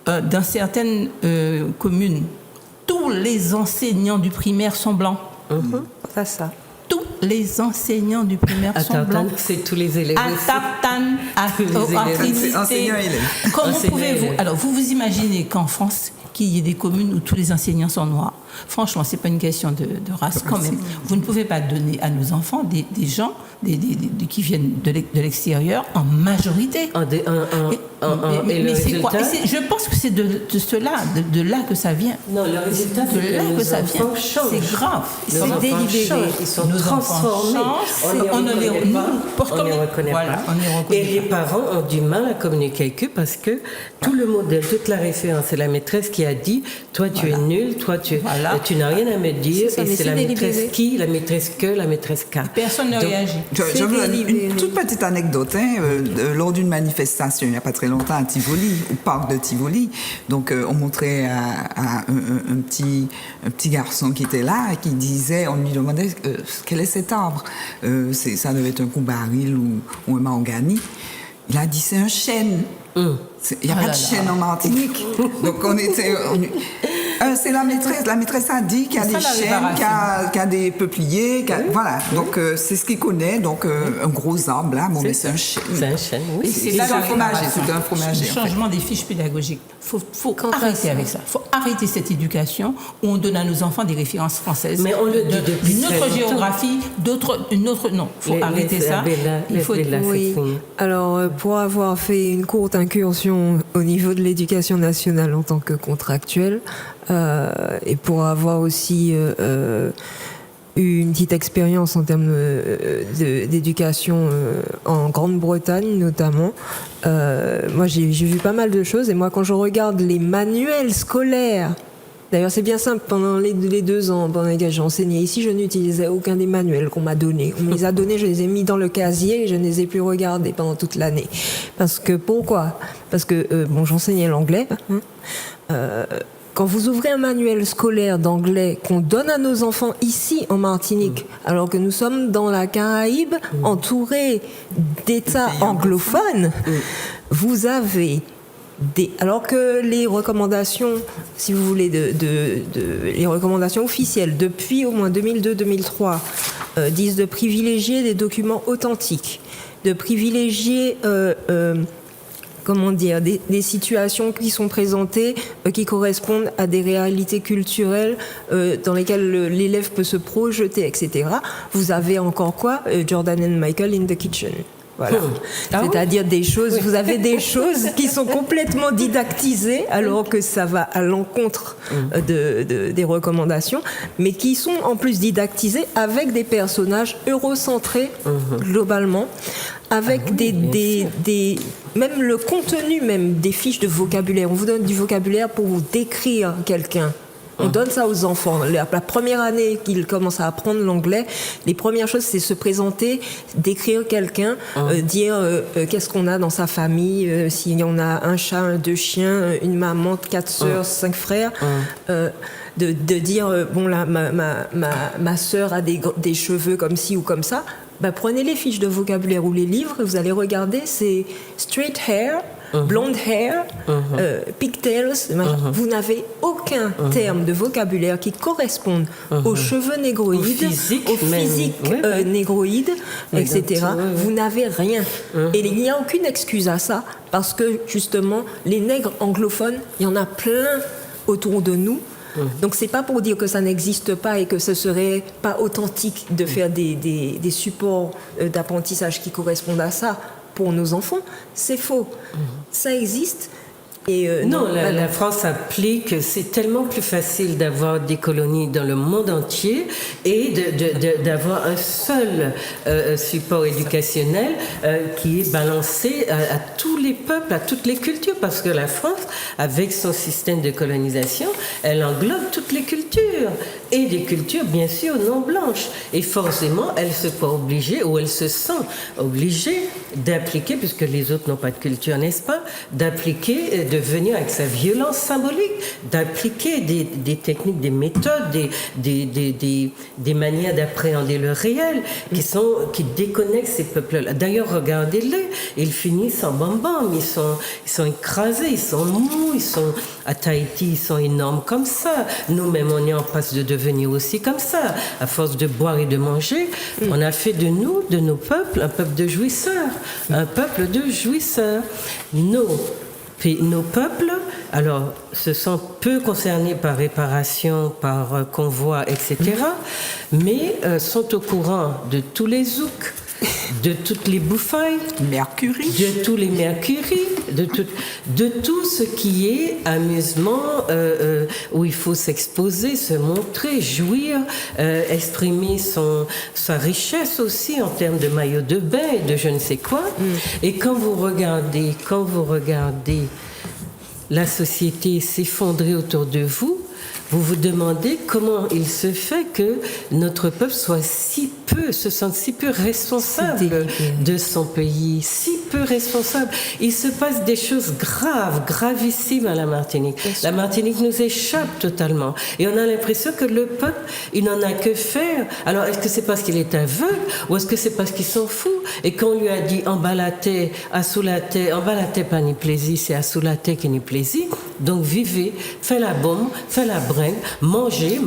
Dans certaines communes, tous les enseignants du primaire sont blancs. Ça. Tous les enseignants du primaire sont blancs. C'est tous les élèves. À Tartane, à Trinité. Comment pouvez-vous... Alors, vous imaginez qu'en France, qu'il y ait des communes où tous les enseignants sont noirs. Franchement, ce n'est pas une question de race quand même. Vous ne pouvez pas donner à nos enfants des gens qui viennent de l'extérieur en majorité. Mais c'est quoi? Je pense que c'est de là que ça vient. Non, le résultat, c'est que ça vient. C'est grave. C'est délibéré. Ils sont transformés. transformés. On ne les reconnaît pas. Et les parents ont du mal à communiquer avec eux parce que tout le modèle, toute la référence, c'est la maîtresse qui a dit « toi tu es nul, toi tu n'as rien à me dire » et c'est la maîtresse qui, la maîtresse que, la maîtresse K. Personne ne réagit. Une toute petite anecdote. Lors d'une manifestation, il n'y a pas très longtemps, à Tivoli, au parc de Tivoli, donc on montrait à un petit garçon qui était là et qui disait, on lui demandait quel est cet arbre. Ça devait être un coubaril ou un mahogany. Il a dit c'est un chêne. Il n'y a pas de chêne en Martinique. Donc c'est la maîtresse. La maîtresse a dit qu'il y a des chênes, qu'il y a des peupliers. Voilà. Donc c'est ce qu'il connaît. Donc un gros arbre là, mais c'est un chêne. C'est un chêne, oui. C'est un fromager. C'est un fromager. Le changement des fiches pédagogiques. Faut arrêter avec ça. Faut arrêter cette éducation où on donne à nos enfants des références françaises. Mais on le dit depuis une autre géographie, une autre. Non, faut arrêter ça. Il faut. Oui. Alors pour avoir fait une courte incursion au niveau de l'éducation nationale en tant que contractuelle, et pour avoir aussi eu une petite expérience en termes d'éducation en Grande-Bretagne notamment, moi j'ai vu pas mal de choses, et moi quand je regarde les manuels scolaires, d'ailleurs c'est bien simple, pendant les 2 ans pendant lesquels j'ai enseigné ici, je n'utilisais aucun des manuels qu'on m'a donnés. On me les a donnés, je les ai mis dans le casier et je ne les ai plus regardés pendant toute l'année. Pourquoi ? Parce que j'enseignais l'anglais. Quand vous ouvrez un manuel scolaire d'anglais qu'on donne à nos enfants ici en Martinique, alors que nous sommes dans la Caraïbe, entourés d'États anglophones, vous avez alors que les recommandations, si vous voulez, les recommandations officielles depuis au moins 2002-2003 disent de privilégier des documents authentiques, de privilégier des situations qui sont présentées, qui correspondent à des réalités culturelles dans lesquelles l'élève peut se projeter, etc. Vous avez encore quoi ? Jordan and Michael in the kitchen. Voilà. C'est-à-dire des choses, vous avez des choses qui sont complètement didactisées alors que ça va à l'encontre des recommandations, mais qui sont en plus didactisées avec des personnages eurocentrés globalement, avec même le contenu même des fiches de vocabulaire. On vous donne du vocabulaire pour vous décrire quelqu'un. On donne ça aux enfants. La première année qu'ils commencent à apprendre l'anglais, les premières choses, c'est se présenter, décrire quelqu'un, dire qu'est-ce qu'on a dans sa famille, s'il y en a un chat, 2 chiens, une maman, 4 sœurs, 5 frères. De dire, ma sœur a des cheveux comme ci ou comme ça. Prenez les fiches de vocabulaire ou les livres, vous allez regarder, c'est straight hair, blonde hair, pigtails. Vous n'avez aucun terme de vocabulaire qui corresponde aux cheveux négroïdes, au physique négroïde, etc. Vous n'avez rien. Et il n'y a aucune excuse à ça, parce que justement, les nègres anglophones, il y en a plein autour de nous. Donc c'est pas pour dire que ça n'existe pas et que ce serait pas authentique de faire des supports d'apprentissage qui correspondent à ça pour nos enfants. C'est faux. Ça existe. Et la France applique, c'est tellement plus facile d'avoir des colonies dans le monde entier et d'avoir un seul support éducationnel qui est balancé à tous les peuples, à toutes les cultures, parce que la France, avec son système de colonisation, elle englobe toutes les cultures, et des cultures bien sûr non blanches, et forcément elle se croit obligée, ou elle se sent obligée d'appliquer, puisque les autres n'ont pas de culture, n'est-ce pas, d'appliquer, de venir avec sa violence symbolique, d'appliquer des techniques, des méthodes, des manières d'appréhender le réel qui déconnectent ces peuples-là. D'ailleurs, regardez-les, ils finissent en bambam, ils sont écrasés, ils sont mous, à Tahiti, ils sont énormes comme ça. Nous-mêmes, on est en passe de devenir aussi comme ça. À force de boire et de manger, on a fait de nos peuples, un peuple de jouisseurs. Un peuple de jouisseurs. Nos peuples, alors, se sont peu concernés par réparation, par convoi, etc., mais sont au courant de tous les zouks, de toutes les bouffailles, Mercury. de tous les mercuries, de tout ce qui est amusement, où il faut s'exposer, se montrer, jouir, exprimer sa richesse aussi en termes de maillot de bain et de je ne sais quoi. Et quand vous regardez la société s'effondrer autour de vous, vous vous demandez comment il se fait que notre peuple se sente si peu responsable de son pays, si peu responsable. Il se passe des choses gravissimes à la Martinique. La Martinique nous échappe totalement. Et on a l'impression que le peuple, il n'en a que faire. Alors, est-ce que c'est parce qu'il est aveugle ou est-ce que c'est parce qu'il s'en fout? Et quand on lui a dit en bas la terre, à sous la terre, en bas la terre pas ni plaisir, c'est à sous la terre qui ni plaisir. Donc vivez, faites la bombe, faites la bringue, mangez,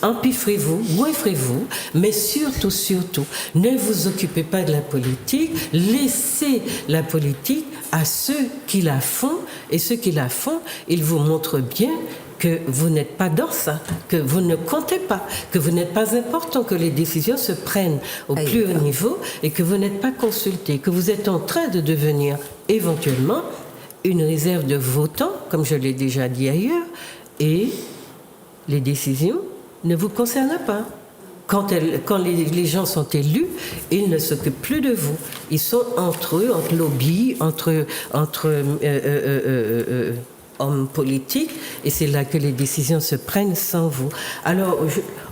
empiffrez-vous, goinfrez-vous, mais surtout, ne vous occupez pas de la politique, laissez la politique à ceux qui la font, et ceux qui la font, ils vous montrent bien que vous n'êtes pas dans ça, que vous ne comptez pas, que vous n'êtes pas important, que les décisions se prennent au plus haut niveau et que vous n'êtes pas consulté, que vous êtes en train de devenir éventuellement une réserve de votants, comme je l'ai déjà dit ailleurs, et les décisions ne vous concernent pas. Quand les gens sont élus, ils ne s'occupent plus de vous. Ils sont entre eux, entre lobbies, entre hommes politiques, et c'est là que les décisions se prennent sans vous. Alors,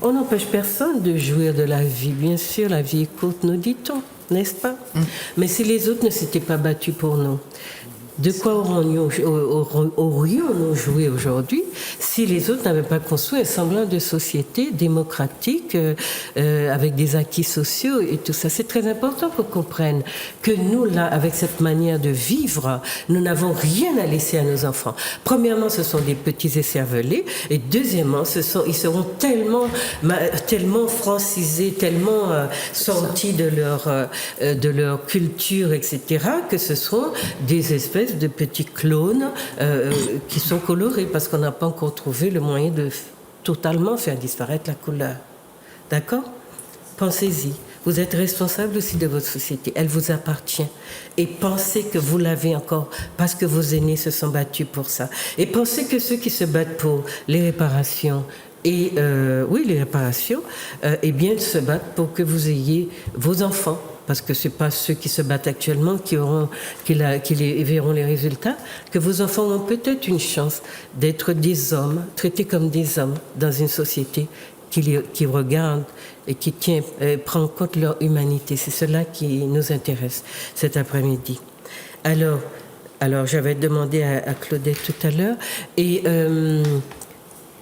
on n'empêche personne de jouir de la vie. Bien sûr, la vie est courte, nous dit-on, n'est-ce pas? Mais si les autres ne s'étaient pas battus pour nous, de quoi aurions-nous joué aujourd'hui si les autres n'avaient pas construit un semblant de société démocratique avec des acquis sociaux et tout ça? C'est très important qu'on comprenne que nous, là, avec cette manière de vivre, nous n'avons rien à laisser à nos enfants. Premièrement, ce sont des petits écervelés, et deuxièmement, ils seront tellement francisés, tellement sortis de leur culture, etc., que ce seront des espèces de petits clones qui sont colorés parce qu'on n'a pas encore trouvé le moyen de totalement faire disparaître la couleur. D'accord? Pensez-y. Vous êtes responsable aussi de votre société. Elle vous appartient. Et pensez que vous l'avez encore parce que vos aînés se sont battus pour ça. Et pensez que ceux qui se battent pour les réparations, les réparations, eh bien, se battent pour que vous ayez vos enfants. Parce que ce n'est pas ceux qui se battent actuellement qui verront les résultats, que vos enfants ont peut-être une chance d'être des hommes, traités comme des hommes dans une société qui regarde et qui prend en compte leur humanité. C'est cela qui nous intéresse cet après-midi. Alors j'avais demandé à Claudette tout à l'heure, et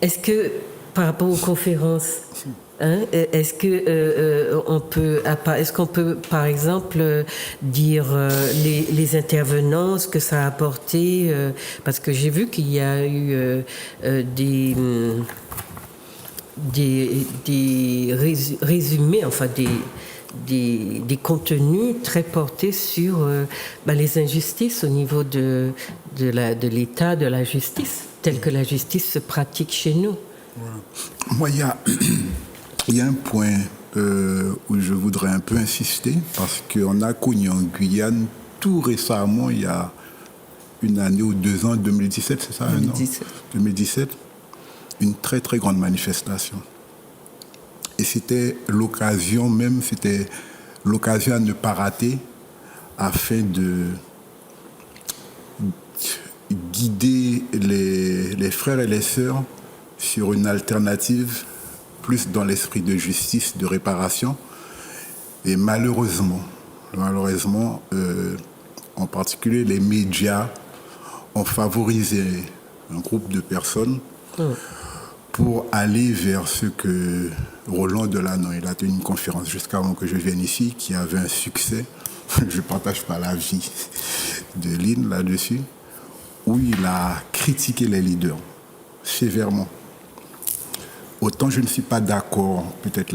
est-ce que par rapport aux conférences, est-ce qu'on peut, par exemple, dire les intervenants, ce que ça a apporté, parce que j'ai vu qu'il y a eu des résumés, enfin des contenus très portés sur les injustices au niveau de l'État, de la justice, telle que la justice se pratique chez nous. Voilà. Moi, il y a un point où je voudrais un peu insister, parce qu'on a connu en Guyane tout récemment, il y a une année ou 2 ans, 2017, c'est ça? 2017, une très très grande manifestation. Et c'était l'occasion à ne pas rater, afin de guider les frères et les sœurs sur une alternative plus dans l'esprit de justice, de réparation. Et malheureusement, en particulier les médias ont favorisé un groupe de personnes pour aller vers ce que Roland Delano, il a tenu une conférence jusqu'avant que je vienne ici, qui avait un succès. Je ne partage pas l'avis de Lynn là-dessus, où il a critiqué les leaders sévèrement. Autant je ne suis pas d'accord, peut-être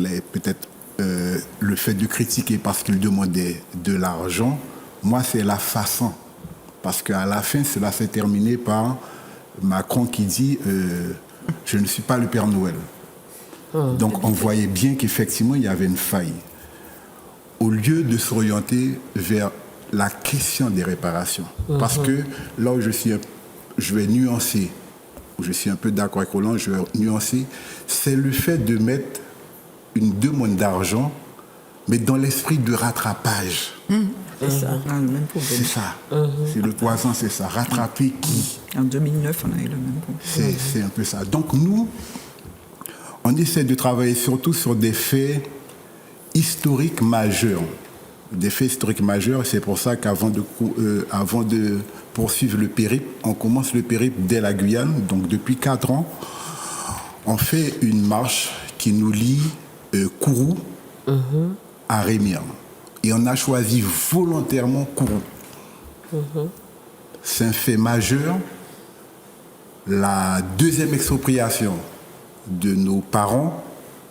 le fait de critiquer parce qu'il demandait de l'argent, moi c'est la façon. Parce qu'à la fin, cela s'est terminé par Macron qui dit je ne suis pas le Père Noël. Donc on voyait bien qu'effectivement il y avait une faille. au lieu de s'orienter vers la question des réparations. Parce que là où je vais nuancer, où je suis un peu d'accord avec Roland, je vais nuancer, c'est le fait de mettre une demande d'argent, mais dans l'esprit de rattrapage. C'est ça. On a le même problème. C'est ça. C'est le poison, c'est ça. Rattraper qui? En 2009, on a eu le même problème. C'est un peu ça. Donc nous, on essaie de travailler surtout sur des faits historiques majeurs. Des faits historiques majeurs, c'est pour ça qu'avant de poursuivre le périple, on commence le périple dès la Guyane. Donc depuis 4 ans, on fait une marche qui nous lie Kourou à Rémire. Et on a choisi volontairement Kourou. C'est un fait majeur. La deuxième expropriation de nos parents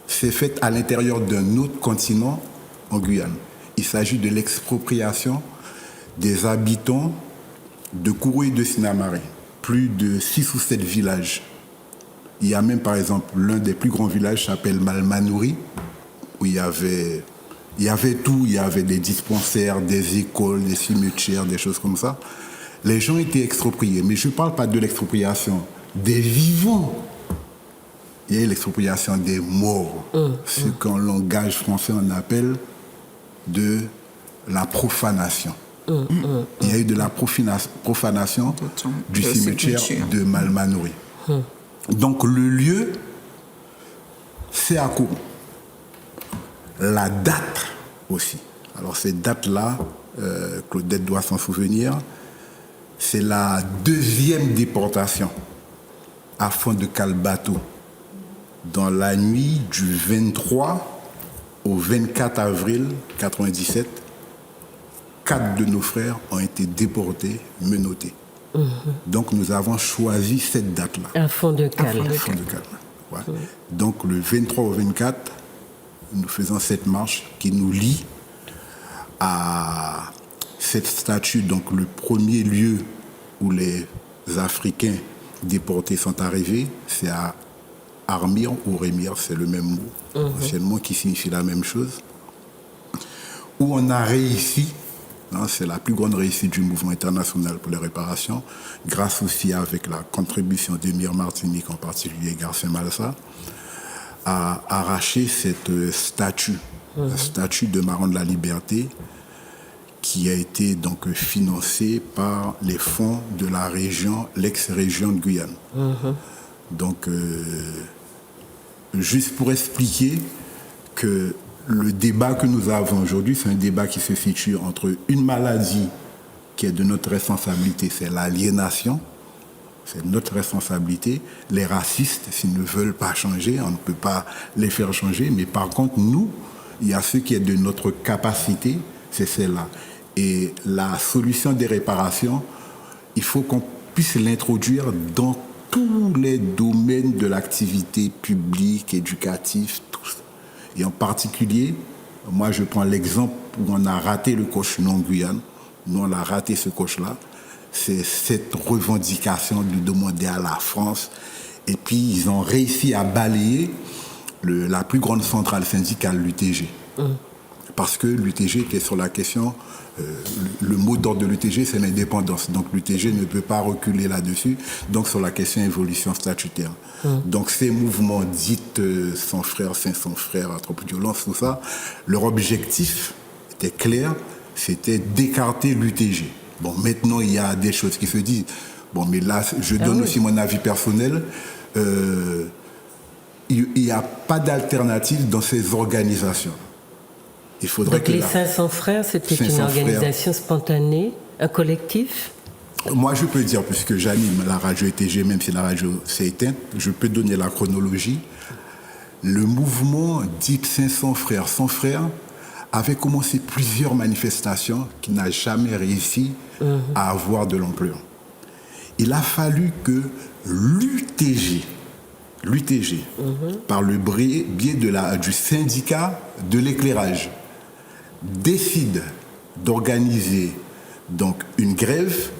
s'est faite à l'intérieur d'un autre continent, en Guyane. Il s'agit de l'expropriation des habitants de Kourou et de Sinamare. Plus de 6 ou 7 villages. Il y a même, par exemple, l'un des plus grands villages s'appelle Malmanouri, où il y avait tout. Il y avait des dispensaires, des écoles, des cimetières, des choses comme ça. Les gens étaient expropriés. Mais je ne parle pas de l'expropriation des vivants. Il y a l'expropriation des morts. Ce qu'en langage français, on appelle de la profanation. Il y a eu de la profanation du cimetière de Malmanouri. Donc le lieu, c'est à Kourou. La date aussi. Alors cette date-là, Claudette doit s'en souvenir, c'est la 2e déportation à fond de Calbato. Dans la nuit du 23 au 24 avril 1997, 4 de nos frères ont été déportés, menottés. Donc nous avons choisi cette date-là. À fond de cale. À fond de cale. Ouais. Donc le 23 au 24, nous faisons cette marche qui nous lie à cette statue, donc le premier lieu où les Africains déportés sont arrivés, c'est à Armire ou Rémire, c'est le même mot, anciennement, qui signifie la même chose, où on a réussi, c'est la plus grande réussite du mouvement international pour les réparations, grâce aussi avec la contribution d'Émir Martinique, en particulier Garcin Malsa, à arracher cette statue, la statue de Maron de la Liberté, qui a été donc financée par les fonds de la région, l'ex-région de Guyane. Donc, juste pour expliquer que le débat que nous avons aujourd'hui, c'est un débat qui se situe entre une maladie qui est de notre responsabilité, c'est l'aliénation, c'est notre responsabilité. Les racistes, s'ils ne veulent pas changer, on ne peut pas les faire changer, mais par contre, nous, il y a ce qui est de notre capacité, c'est celle-là. Et la solution des réparations, il faut qu'on puisse l'introduire dans tous les domaines de l'activité publique, éducative, tout ça. Et en particulier, moi je prends l'exemple où on a raté le coche non Guyane. Nous on a raté ce coche-là. C'est cette revendication de demander à la France. Et puis ils ont réussi à balayer la plus grande centrale syndicale, l'UTG. Parce que l'UTG était sur la question, le mot d'ordre de l'UTG, c'est l'indépendance. Donc l'UTG ne peut pas reculer là-dessus. Donc sur la question évolution statutaire. Donc ces mouvements dits sans frères, 500 frères, anthropo-violence, tout ça, leur objectif était clair, c'était d'écarter l'UTG. Bon, maintenant il y a des choses qui se disent. Bon, mais là, je donne aussi mon avis personnel. Il n'y a pas d'alternative dans ces organisations. Il faudrait donc les 500 frères, c'était une organisation spontanée, un collectif? Moi, je peux dire, puisque j'anime la radio ETG, même si la radio s'est éteinte, je peux donner la chronologie. Le mouvement dit 500 frères, 100 frères, avait commencé plusieurs manifestations qui n'a jamais réussi à avoir de l'ampleur. Il a fallu que l'UTG, par le biais du syndicat de l'éclairage, décide d'organiser donc une grève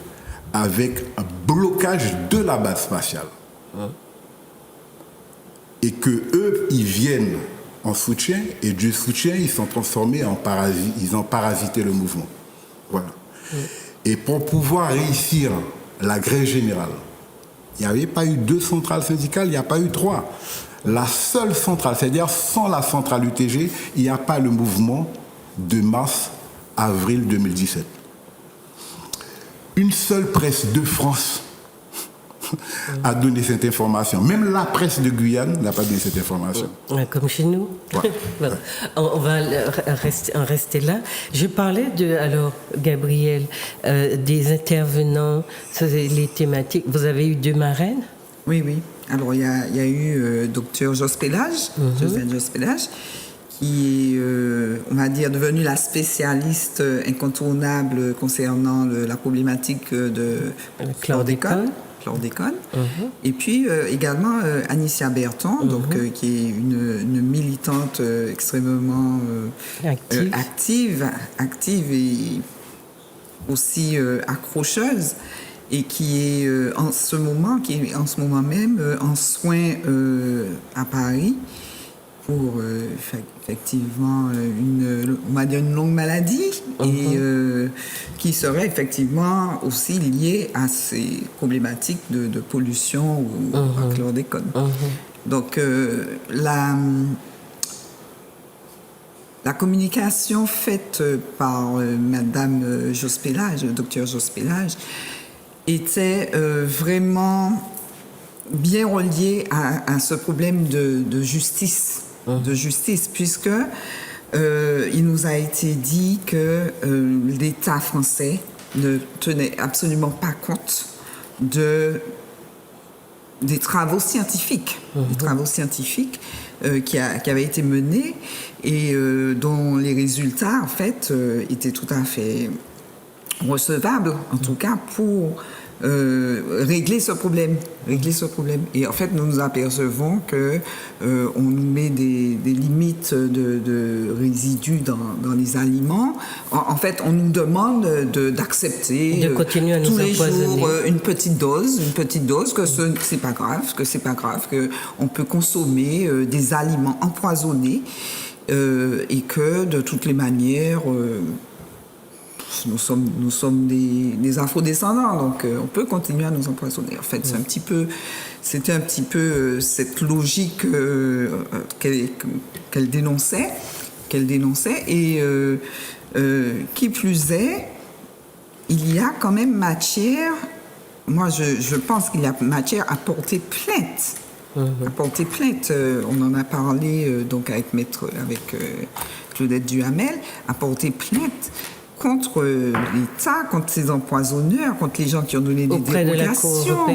avec un blocage de la base spatiale. Et que eux, ils viennent en soutien, et du soutien, ils sont transformés en parasites, ils ont parasité le mouvement. Voilà. Et pour pouvoir réussir la grève générale, il n'y avait pas eu 2 centrales syndicales, il n'y a pas eu 3. La seule centrale, c'est-à-dire sans la centrale UTG, il n'y a pas le mouvement de mars-avril 2017. Une seule presse de France a donné cette information. Même la presse de Guyane n'a pas donné cette information. Comme chez nous. Ouais. Voilà. On va en rester là. Je parlais alors, Gabriel, des intervenants, les thématiques. Vous avez eu 2 marraines? Oui. Alors, il y a eu Dr Jos Pélage, Josiane Jos Pélage, qui est, on va dire, devenue la spécialiste incontournable concernant la problématique de chlordécone. Et puis également Anicia Berton, donc, qui est une militante extrêmement active et aussi accrocheuse, et qui est en ce moment même en soins à Paris pour effectivement on va dire une longue maladie, et qui serait effectivement aussi liée à ces problématiques de pollution ou à chlordécone. Donc la communication faite par Madame Jos Pélage, Dr Jos Pélage, était vraiment bien reliée à ce problème de justice. Puisque il nous a été dit que l'État français ne tenait absolument pas compte des travaux scientifiques, qui avaient été menés, et dont les résultats, en fait, étaient tout à fait recevables, en tout cas pour régler ce problème. Et en fait, nous nous apercevons que on nous met des limites de résidus dans les aliments. En fait, on nous demande d'accepter de continuer à tous nous les empoisonner. jours une petite dose, que c'est pas grave, que on peut consommer des aliments empoisonnés, et que de toutes les manières nous sommes des afrodescendants, donc on peut continuer à nous empoisonner. En fait, c'était un petit peu cette logique qu'elle dénonçait, et qui plus est, il y a quand même matière. Moi, je pense qu'il y a matière à porter plainte. On en a parlé donc avec Claudette Duhamel, à porter plainte contre l'État, contre ces empoisonneurs, contre les gens qui ont donné des dérogations.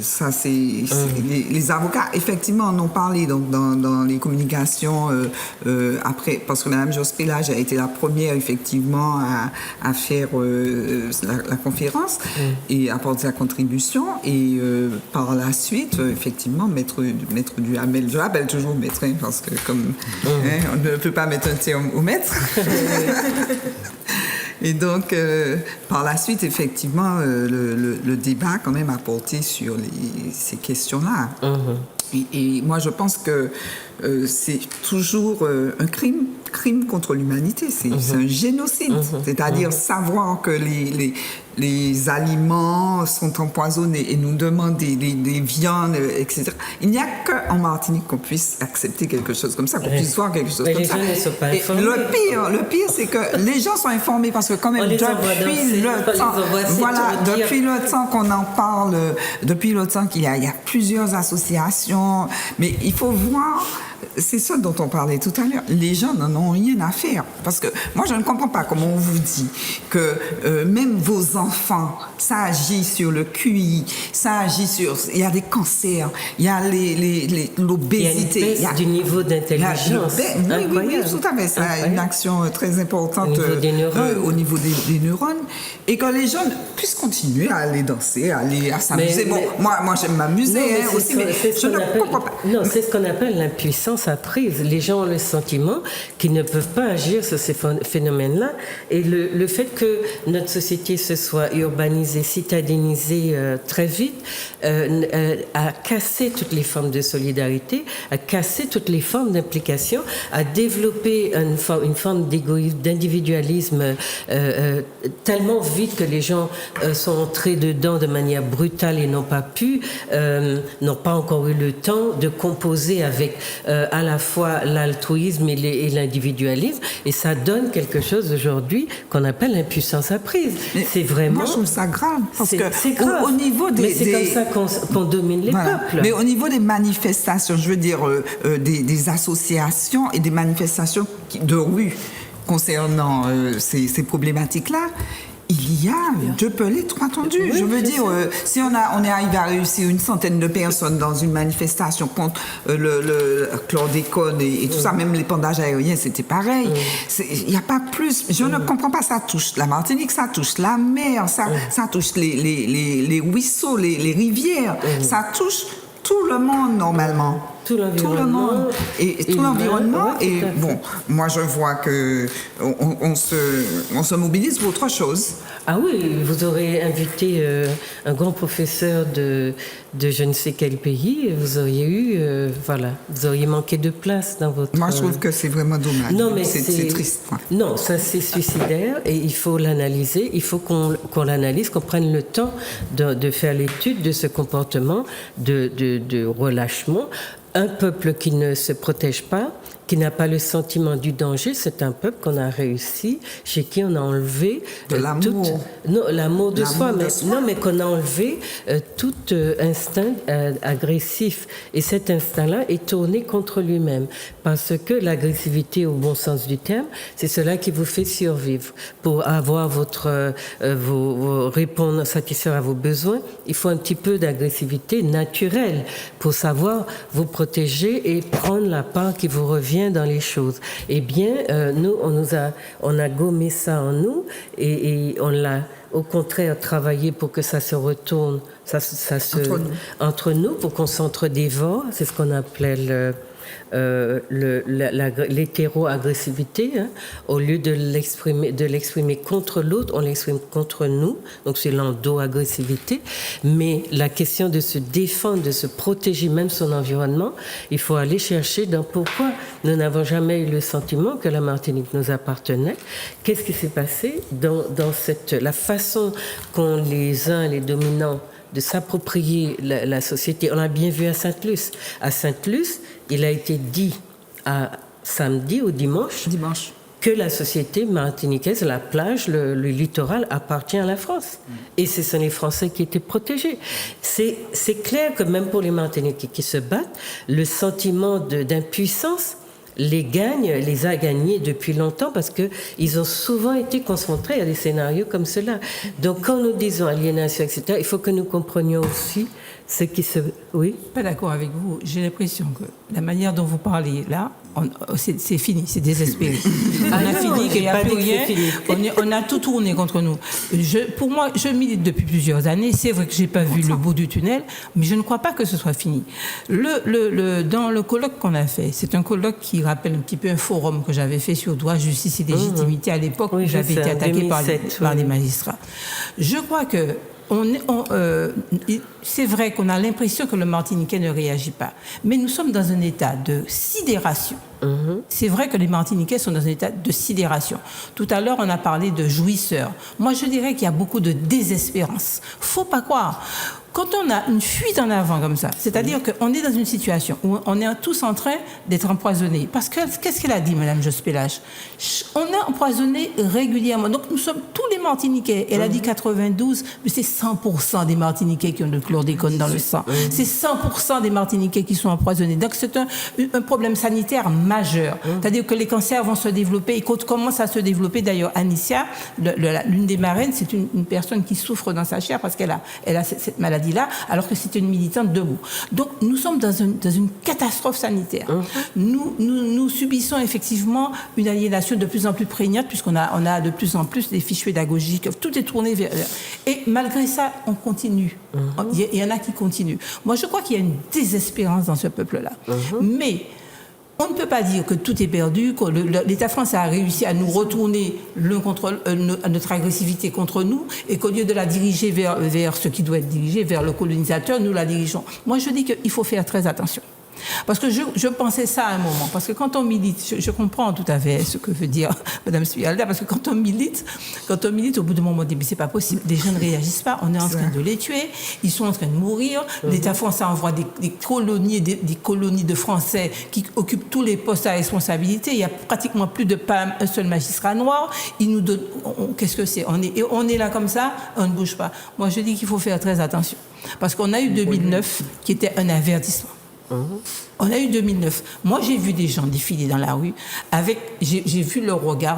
Ça, c'est les avocats, effectivement, en ont parlé donc, dans les communications après, parce que Mme Jos Pélage a été la première, effectivement, à faire la conférence et à apporter sa contribution. Et par la suite, effectivement, Maître Duhamel, je l'appelle toujours maître, parce que comme on ne peut pas mettre un terme au maître. Et donc, par la suite, effectivement, le débat quand même a porté sur ces questions-là. Et moi, je pense que c'est toujours un crime contre l'humanité. C'est un génocide. C'est-à-dire savoir que les aliments sont empoisonnés et nous demandent des viandes, etc. Il n'y a qu'en Martinique qu'on puisse accepter quelque chose comme ça, qu'on puisse voir quelque chose comme ça. Les gens ne sont pas informés. Le pire, c'est que les gens sont informés parce que quand même, depuis le temps qu'on en parle, depuis le temps qu'il y a plusieurs associations, mais il faut voir. C'est ça dont on parlait tout à l'heure. Les gens n'en ont rien à faire. Parce que moi, je ne comprends pas comment on vous dit que même vos enfants, ça agit sur le QI, ça agit sur... Il y a des cancers, il y a l'obésité. Il y a une baisse du niveau d'intelligence. Oui, tout à fait. Ça a une action très importante au niveau des neurones. Et que les jeunes puissent continuer à aller danser, à s'amuser. Bon, moi, j'aime m'amuser aussi, mais je ne comprends pas. Non, c'est ce qu'on appelle l'impuissance impuissance apprise. Les gens ont le sentiment qu'ils ne peuvent pas agir sur ces phénomènes-là. Et le fait que notre société se soit urbanisée, citadénisée très vite, a cassé toutes les formes de solidarité, a cassé toutes les formes d'implication, a développé une forme d'égoïsme, d'individualisme tellement vite que les gens sont entrés dedans de manière brutale et n'ont pas encore eu le temps de composer avec à la fois l'altruisme et l'individualisme, et ça donne quelque chose aujourd'hui qu'on appelle l'impuissance apprise. C'est vraiment... Moi, je trouve ça grave, parce que c'est grave. Au niveau des... Mais c'est comme ça qu'on domine les peuples. Mais au niveau des manifestations, je veux dire des associations et des manifestations de rue concernant ces problématiques-là, il y a deux pelés, trois tendus. Oui, je veux dire, si on est arrivé à réussir une centaine de personnes dans une manifestation contre le chlordécone et tout ça, même l'épandage aérien, c'était pareil. Il n'y a pas plus. Je ne comprends pas, ça touche la Martinique, ça touche la mer, ça touche les ruisseaux, les rivières, ça touche tout le monde normalement. Tout l'environnement. Tout l'environnement. Et bon, moi je vois que on se mobilise pour autre chose. Ah oui, vous aurez invité un grand professeur de je ne sais quel pays, vous auriez eu, vous auriez manqué de place dans votre... Moi je trouve que c'est vraiment dommage. Non, mais c'est triste. Quoi. Non, ça c'est suicidaire et il faut l'analyser, il faut qu'on l'analyse, qu'on prenne le temps de faire l'étude de ce comportement de relâchement. Un peuple qui ne se protège pas, qui n'a pas le sentiment du danger, c'est un peuple qu'on a réussi, chez qui on a enlevé l'amour de soi, mais qu'on a enlevé tout instinct agressif. Et cet instinct-là est tourné contre lui-même, parce que l'agressivité, au bon sens du terme, c'est cela qui vous fait survivre. Pour avoir répondre, satisfaire à vos besoins, il faut un petit peu d'agressivité naturelle pour savoir vous protéger et prendre la part qui vous revient dans les choses. Eh bien, nous, on a gommé ça en nous et on l'a au contraire travaillé pour que ça se retourne, entre nous, pour qu'on s'entre-dévore. C'est ce qu'on appelait l'hétéro-agressivité, hein. Au lieu de l'exprimer contre l'autre, on l'exprime contre nous, donc c'est l'endo-agressivité. Mais la question de se défendre, de se protéger même son environnement, il faut aller chercher dans pourquoi nous n'avons jamais eu le sentiment que la Martinique nous appartenait. Qu'est-ce qui s'est passé dans la façon qu'ont les dominants de s'approprier la société. On l'a bien vu à Sainte-Luce. À Sainte-Luce, il a été dit samedi ou dimanche que la société martiniquaise, la plage, le littoral appartient à la France. Et ce sont les Français qui étaient protégés. C'est clair que même pour les Martiniquais qui se battent, le sentiment d'impuissance les a gagnés depuis longtemps parce qu'ils ont souvent été concentrés à des scénarios comme cela. Donc quand nous disons aliénation, etc., il faut que nous comprenions aussi ce qui se... Oui ? Je suis pas d'accord avec vous. J'ai l'impression que la manière dont vous parlez là, c'est fini, c'est désespéré. On a fini, qu'il n'y a plus rien. On a tout tourné contre nous. Pour moi, je milite depuis plusieurs années. C'est vrai que je n'ai pas vu le bout du tunnel, mais je ne crois pas que ce soit fini. Dans le colloque qu'on a fait, c'est un colloque qui rappelle un petit peu un forum que j'avais fait sur droit, justice et légitimité à l'époque où j'avais été attaquée par les magistrats. Je crois que c'est vrai qu'on a l'impression que le Martiniquais ne réagit pas, mais nous sommes dans un état de sidération. C'est vrai que les Martiniquais sont dans un état de sidération. Tout à l'heure, on a parlé de jouisseurs. Moi, je dirais qu'il y a beaucoup de désespérance. Faut pas croire. Quand on a une fuite en avant comme ça, c'est-à-dire qu'on est dans une situation où on est tous en train d'être empoisonnés. Parce que, qu'est-ce qu'elle a dit, Mme Jospélage ? On est empoisonné régulièrement. Donc, nous sommes tous les Martiniquais. Elle a dit 92, mais c'est 100% des Martiniquais qui ont le chlordécone dans le sang. C'est 100% des Martiniquais qui sont empoisonnés. Donc, c'est un problème sanitaire majeur. C'est-à-dire que les cancers vont se développer et quand commence à se développer, d'ailleurs, Anicia, l'une des marraines, c'est une personne qui souffre dans sa chair parce qu'elle a cette maladie là, alors que c'est une militante debout. Donc, nous sommes dans une catastrophe sanitaire. Nous subissons effectivement une aliénation de plus en plus prégnante, puisqu'on a de plus en plus des fiches pédagogiques. Tout est tourné vers... Et malgré ça, on continue. Il y en a qui continuent. Moi, je crois qu'il y a une désespérance dans ce peuple-là. Mais on ne peut pas dire que tout est perdu, que l'État français a réussi à nous retourner notre agressivité contre nous et qu'au lieu de la diriger vers ce qui doit être dirigé, vers le colonisateur, nous la dirigeons. Moi, je dis qu'il faut faire très attention. Parce que je pensais ça à un moment. Parce que quand on milite, je comprends tout à fait ce que veut dire Mme Suyalda, parce que quand on milite, au bout d'un moment, on dit, mais c'est pas possible, les gens ne réagissent pas, on est en train de les tuer, ils sont en train de mourir, l'État français envoie des colonies de Français qui occupent tous les postes à responsabilité, il n'y a pratiquement plus de pas un seul magistrat noir, ils nous donnent, qu'est-ce que c'est, on est là comme ça, on ne bouge pas. Moi, je dis qu'il faut faire très attention. Parce qu'on a eu 2009 qui était un avertissement. On a eu 2009. Moi, j'ai vu des gens défiler dans la rue j'ai vu leur regard,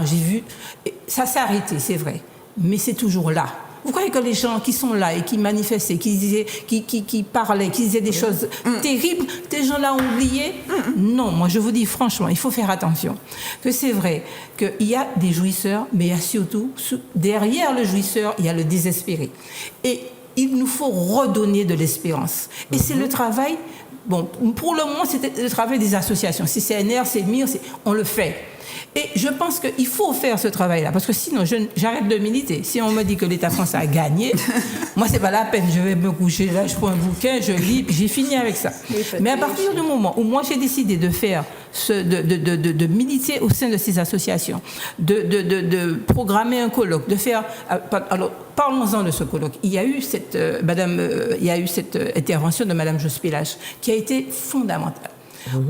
ça s'est arrêté, c'est vrai, mais c'est toujours là. Vous croyez que les gens qui sont là et qui manifestaient, qui parlaient, qui disaient des choses terribles, ces gens-là ont oublié? Non, moi je vous dis franchement, il faut faire attention. Que c'est vrai qu'il y a des jouisseurs, mais il y a surtout, derrière le jouisseur, il y a le désespéré. Et il nous faut redonner de l'espérance. Et c'est le travail. Bon, pour le moment, c'était le travail des associations. Si c'est CNR, c'est MIR, on le fait. Et je pense qu'il faut faire ce travail-là, parce que sinon, j'arrête de militer. Si on me dit que l'État français a gagné, moi, c'est pas la peine. Je vais me coucher là, je prends un bouquin, je lis, puis j'ai fini avec ça. Mais à partir du moment où moi, j'ai décidé de faire de militer au sein de ces associations, de programmer un colloque, de faire... Alors, parlons-en de ce colloque. Il y a eu cette intervention de Mme Jospélage qui a été fondamentale.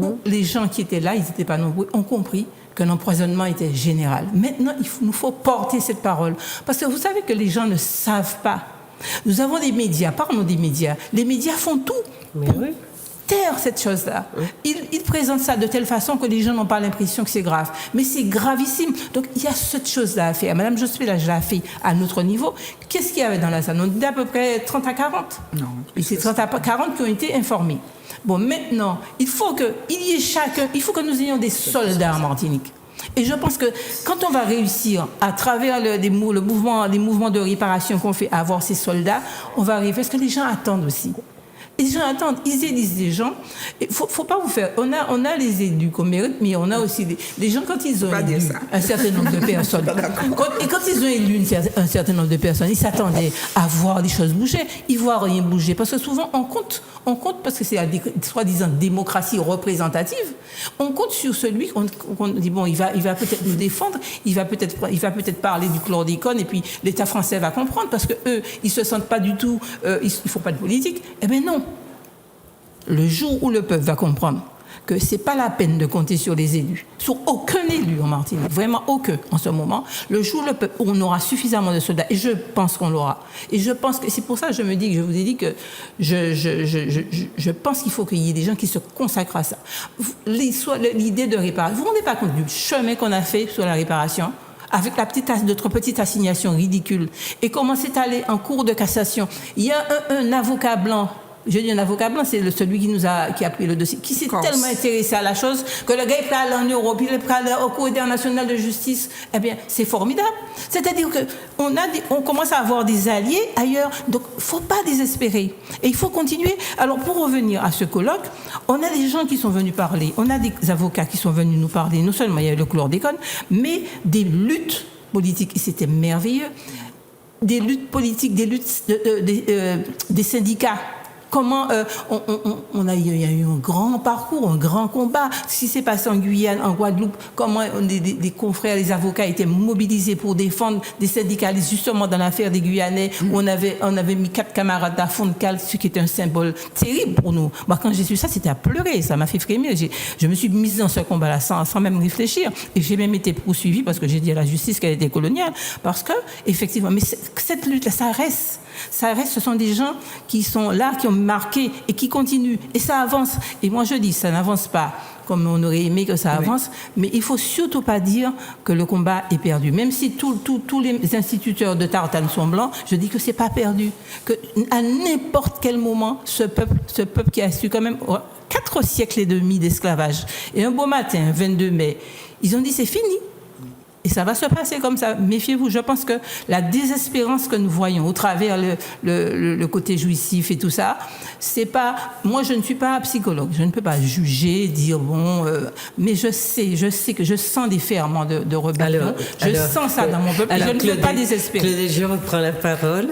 Où les gens qui étaient là, ils n'étaient pas nombreux, ont compris que l'empoisonnement était général. Maintenant, il nous faut porter cette parole. Parce que vous savez que les gens ne savent pas. Nous avons des médias, parlons des médias. Les médias font tout pour taire cette chose-là. Ils présentent ça de telle façon que les gens n'ont pas l'impression que c'est grave. Mais c'est gravissime. Donc, il y a cette chose-là à faire. Madame Jospélage l'a fait à notre niveau. Qu'est-ce qu'il y avait dans la salle? On dit à peu près 30 à 40. Non. Et c'est 30 à 40 qui ont été informés. Bon, maintenant, il faut que nous ayons des soldats en Martinique. Et je pense que quand on va réussir, à travers les mouvements de réparation qu'on fait, à avoir ces soldats, on va arriver. Parce que les gens attendent aussi. Les gens attendent, ils élisent des gens. Il faut pas vous faire. On a les élus qu'on mérite, mais on a aussi les gens, quand ils ont élu un certain nombre de personnes. Quand ils ont élu un certain nombre de personnes, ils s'attendaient à voir les choses bouger. Ils voient rien bouger. Parce que souvent, on compte parce que c'est la soi-disant démocratie représentative. On compte sur celui qu'on dit, bon, il va peut-être nous défendre, il va peut-être parler du chlordécone, et puis l'État français va comprendre, parce que eux, ils se sentent pas du tout, ils font pas de politique. Eh bien non. Le jour où le peuple va comprendre que c'est pas la peine de compter sur les élus, sur aucun élu en Martinique, vraiment aucun en ce moment, le jour où on aura suffisamment de soldats, et je pense qu'on l'aura, et je pense que c'est pour ça que je me dis, que je vous ai dit que je pense qu'il faut qu'il y ait des gens qui se consacrent à ça. L'idée de réparation, vous vous rendez pas compte du chemin qu'on a fait sur la réparation? Avec notre petite assignation ridicule, et comment c'est allé en cours de cassation. Il y a un avocat blanc. Je dis un avocat blanc, c'est celui qui a pris le dossier, qui s'est tellement intéressé à la chose que le gars est prêt à aller en Europe, il est prêt à aller au Cour international de justice. Eh bien, c'est formidable. C'est-à-dire qu'on commence à avoir des alliés ailleurs. Donc, il ne faut pas désespérer. Et il faut continuer. Alors, pour revenir à ce colloque, on a des gens qui sont venus parler. On a des avocats qui sont venus nous parler. Non seulement il y a eu le chlordécone, mais des luttes politiques. Et c'était merveilleux. Des luttes politiques, des luttes des syndicats. Comment il y a eu un grand parcours, un grand combat. Ce qui s'est passé en Guyane, en Guadeloupe, comment des confrères, les avocats étaient mobilisés pour défendre des syndicalistes, justement dans l'affaire des Guyanais, où on avait mis 4 camarades à fond de cale, ce qui était un symbole terrible pour nous. Moi, quand j'ai su ça, c'était à pleurer, ça m'a fait frémir. Je me suis mise dans ce combat-là sans même réfléchir, et j'ai même été poursuivie parce que j'ai dit à la justice qu'elle était coloniale, parce que, effectivement, mais cette lutte-là, ça reste, ce sont des gens qui sont là, qui ont marqué et qui continuent, et ça avance. Et moi je dis, ça n'avance pas comme on aurait aimé que ça avance, mais il faut surtout pas dire que le combat est perdu. Même si tous les instituteurs de tartane sont blancs, je dis que c'est pas perdu, que à n'importe quel moment, ce peuple qui a su quand même 4 siècles et demi d'esclavage, et un beau matin, 22 mai, ils ont dit c'est fini. Et ça va se passer comme ça. Méfiez-vous. Je pense que la désespérance que nous voyons au travers le côté jouissif et tout ça, c'est pas... Moi, je ne suis pas psychologue. Je ne peux pas juger, dire bon... mais je sais que je sens des ferments de rébellion. Je sens ça dans mon peuple. Je ne peux pas désespérer. Claudette, je reprends la parole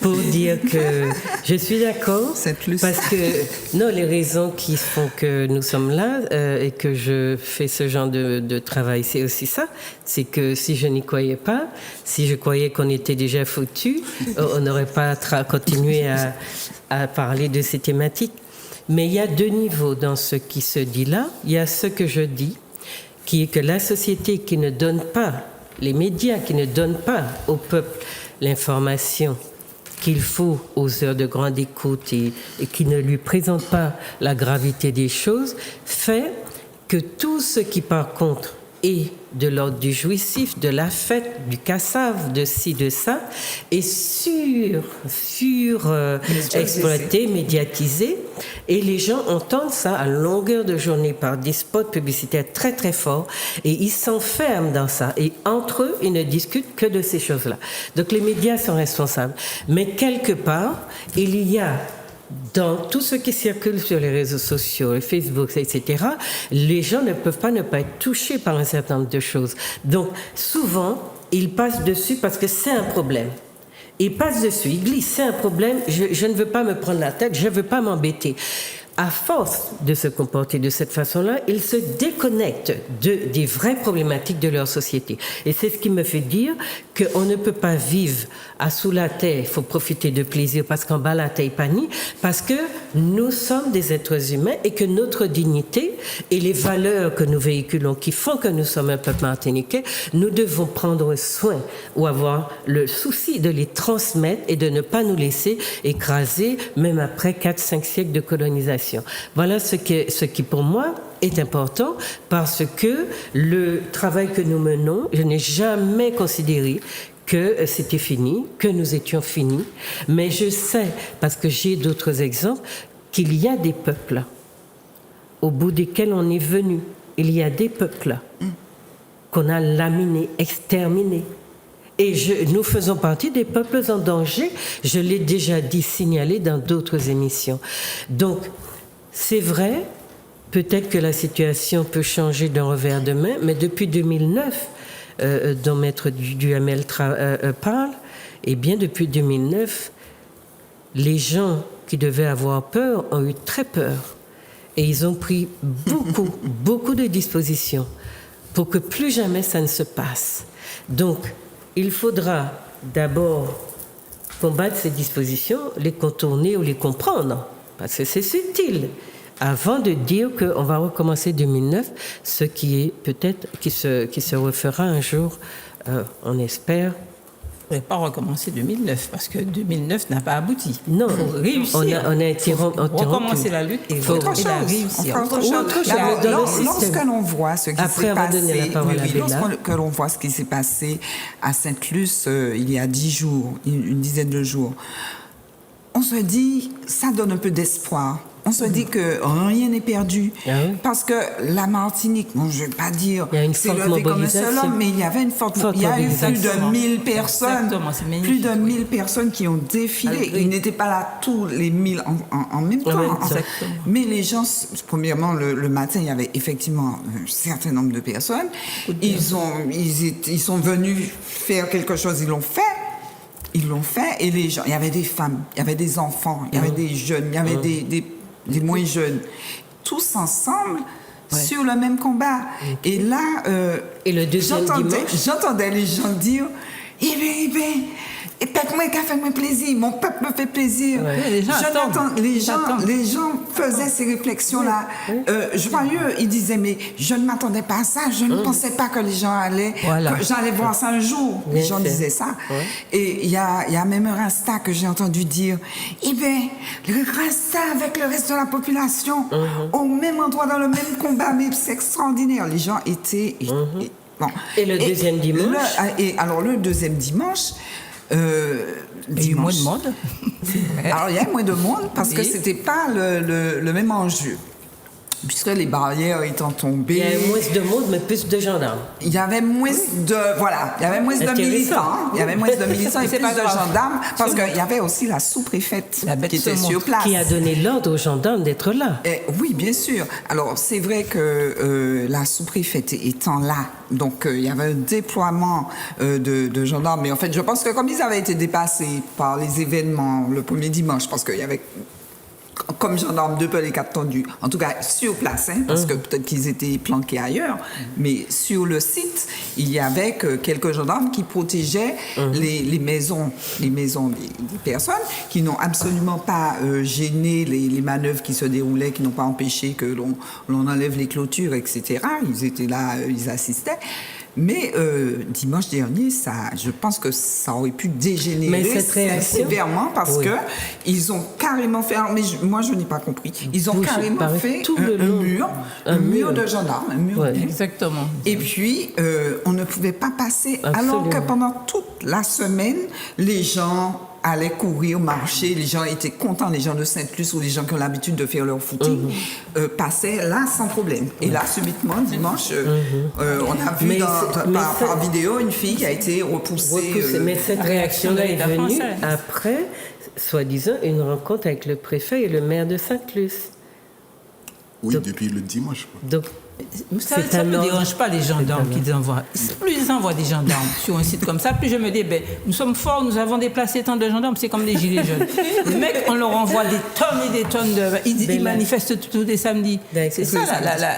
pour dire que je suis d'accord. Parce que, non, les raisons qui font que nous sommes là et que je fais ce genre de travail, c'est aussi ça. C'est que si je n'y croyais pas, si je croyais qu'on était déjà foutus, on n'aurait pas continué à parler de ces thématiques. Mais il y a 2 niveaux dans ce qui se dit là. Il y a ce que je dis, qui est que la société qui ne donne pas, les médias qui ne donnent pas au peuple l'information qu'il faut aux heures de grande écoute et qui ne lui présente pas la gravité des choses, fait que tout ce qui, par contre, est de l'ordre du jouissif, de la fête, du cassave, de ci, de ça, est exploité, médiatisé, et les gens entendent ça à longueur de journée par des spots publicitaires très très forts, et ils s'enferment dans ça, et entre eux, ils ne discutent que de ces choses-là. Donc les médias sont responsables. Mais quelque part, il y a dans tout ce qui circule sur les réseaux sociaux, Facebook, etc., les gens ne peuvent pas ne pas être touchés par un certain nombre de choses. Donc, souvent, ils passent dessus parce que c'est un problème. Ils passent dessus, ils glissent, c'est un problème, je ne veux pas me prendre la tête, je ne veux pas m'embêter. À force de se comporter de cette façon-là, ils se déconnectent des vraies problématiques de leur société. Et c'est ce qui me fait dire qu'on ne peut pas vivre à sous la terre, il faut profiter de plaisir parce qu'en bas la terre panie, parce que nous sommes des êtres humains et que notre dignité et les valeurs que nous véhiculons qui font que nous sommes un peuple martiniquais, nous devons prendre soin ou avoir le souci de les transmettre et de ne pas nous laisser écraser même après 4-5 siècles de colonisation. Voilà ce qui pour moi est important parce que le travail que nous menons, je n'ai jamais considéré que c'était fini, que nous étions finis, mais je sais, parce que j'ai d'autres exemples, qu'il y a des peuples au bout desquels on est venu. Il y a des peuples qu'on a laminés, exterminés. Et nous faisons partie des peuples en danger, je l'ai déjà dit, signalé dans d'autres émissions. Donc, c'est vrai, peut-être que la situation peut changer d'un revers de main, mais depuis 2009, dont Maître Duhamel parle, eh bien depuis 2009, les gens qui devaient avoir peur ont eu très peur. Et ils ont pris beaucoup de dispositions pour que plus jamais ça ne se passe. Donc, il faudra d'abord combattre ces dispositions, les contourner ou les comprendre, parce que c'est subtil, avant de dire qu'on va recommencer 2009, ce qui est peut-être qui se refera un jour, on espère. On ne va pas recommencer 2009 parce que 2009 n'a pas abouti. Non, il faut réussir. On a été recommencer la lutte et autre chose. réussir. Lorsque l'on voit ce qui s'est passé, lorsque l'on voit ce qui s'est passé à Sainte-Luce il y a 10 jours, une dizaine de jours, on se dit, ça donne un peu d'espoir. On se dit que rien n'est perdu. Ah oui. Parce que la Martinique, bon, je ne vais pas dire c'est levé comme un seul homme, mais il y avait une forte il y a eu plus de 1000 personnes. Plus de 1000 personnes qui ont défilé. Ils n'étaient pas là tous les 1000 en même temps. Mais les gens, premièrement, le matin, il y avait effectivement un certain nombre de personnes. Ils sont venus faire quelque chose, ils l'ont fait. Ils l'ont fait et les gens, il y avait des femmes, il y avait des enfants, il y avait des jeunes, il y avait des moins jeunes, tous ensemble sur le même combat. Et là, et le deuxième dimanche, j'entendais les gens dire, et peut-être qui a fait mon plaisir, mon peuple me fait plaisir. Ouais. Les gens faisaient ces réflexions-là. Joyeux, ils disaient, mais je ne m'attendais pas à ça, je ne pensais pas que les gens allaient, que j'allais voir ça un jour. Les gens disaient ça. Ouais. Et il y a même un Rasta que j'ai entendu dire, le Rasta avec le reste de la population, au même endroit, dans le même combat, mais c'est extraordinaire. Les gens étaient... Bon. Et le deuxième dimanche alors, le deuxième dimanche... il y a eu moins de monde. Alors, il y a moins de monde parce que c'était pas le même enjeu. puisque les barrières étant tombées. Il y avait moins de monde, mais plus de gendarmes. Il y avait moins de militants. Il y avait moins de militants et plus de gendarmes, parce qu'il y avait aussi la sous-préfète qui était sur place. Qui a donné l'ordre aux gendarmes d'être là. Oui, bien sûr. Alors, c'est vrai que la sous-préfète étant là, donc il y avait un déploiement de gendarmes. Mais en fait, je pense que comme ils avaient été dépassés par les événements le premier dimanche, parce qu'il y avait comme gendarmes 2 pelés 4 tendus, en tout cas sur place, parce que peut-être qu'ils étaient planqués ailleurs, mais sur le site, il y avait que quelques gendarmes qui protégeaient les maisons des personnes, qui n'ont absolument pas gêné les manœuvres qui se déroulaient, qui n'ont pas empêché que l'on enlève les clôtures, etc. Ils étaient là, ils assistaient. Mais dimanche dernier, je pense que ça aurait pu dégénérer sévèrement parce que ils ont carrément fait. Mais moi, je n'ai pas compris. Ils ont carrément fait un mur de gendarmes, Exactement. Et puis, on ne pouvait pas passer, alors que pendant toute la semaine, les gens allaient courir, marcher, les gens étaient contents, les gens de Sainte-Luce ou les gens qui ont l'habitude de faire leur footing passaient là sans problème. Et là, subitement, dimanche, on a vu par vidéo une fille qui a été repoussée. Mais cette réaction-là est venue après, soi-disant, une rencontre avec le préfet et le maire de Sainte-Luce. Oui, donc, depuis le dimanche. Donc, ça ne me dérange pas les gendarmes qui envoient. Plus ils envoient des gendarmes sur un site comme ça, plus je me dis, nous sommes forts, nous avons déplacé tant de gendarmes, c'est comme des gilets jaunes. Les mecs, on leur envoie des tonnes et des tonnes ils manifestent tous les samedis. C'est ça,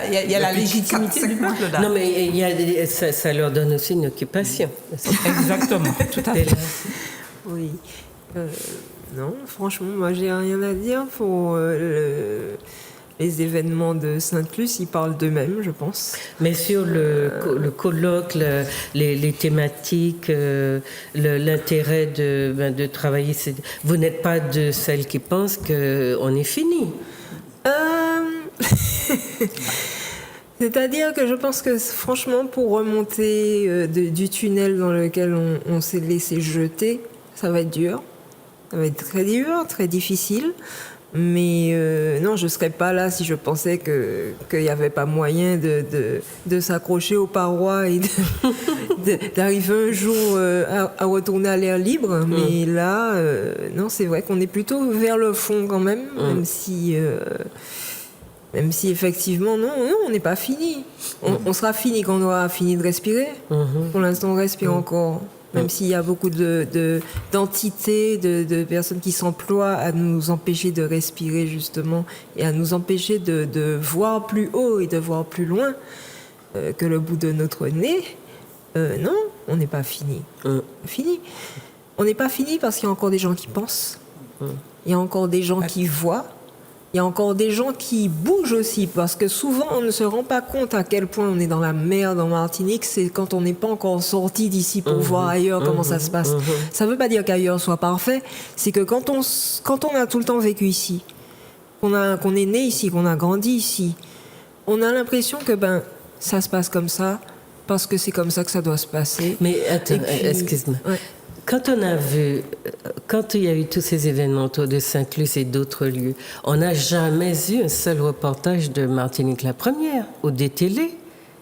il y a la légitimité du peuple là. Non, mais ça leur donne aussi une occupation. Exactement, tout à fait. Oui. Non, franchement, moi, j'ai rien à dire pour les événements de Sainte-Luce, ils parlent d'eux-mêmes, je pense. Mais sur le colloque, les thématiques, l'intérêt de travailler, vous n'êtes pas de celles qui pensent qu'on est fini. C'est-à-dire que je pense que, franchement, pour remonter du tunnel dans lequel on s'est laissé jeter, ça va être dur. Ça va être très dur, très difficile. Mais non, je ne serais pas là si je pensais qu'il n'y avait pas moyen de s'accrocher aux parois et d'arriver un jour à retourner à l'air libre. Mais là, non, c'est vrai qu'on est plutôt vers le fond quand même, même si effectivement, non, on n'est pas fini. On sera fini quand on aura fini de respirer. Pour l'instant, on respire encore. Même s'il y a beaucoup d'entités, de personnes qui s'emploient à nous empêcher de respirer justement et à nous empêcher de voir plus haut et de voir plus loin que le bout de notre nez, non, on n'est pas fini. Fini. On n'est pas fini parce qu'il y a encore des gens qui pensent, il y a encore des gens qui voient, il y a encore des gens qui bougent aussi, parce que souvent on ne se rend pas compte à quel point on est dans la merde en Martinique, c'est quand on n'est pas encore sorti d'ici pour voir ailleurs comment ça se passe. Ça ne veut pas dire qu'ailleurs soit parfait, c'est que quand on a tout le temps vécu ici, qu'on est né ici, qu'on a grandi ici, on a l'impression que ça se passe comme ça, parce que c'est comme ça que ça doit se passer. Mais attends, excuse-moi. Ouais. Quand il y a eu tous ces événements autour de Sainte-Luce et d'autres lieux, on n'a jamais eu un seul reportage de Martinique la Première ou des télés.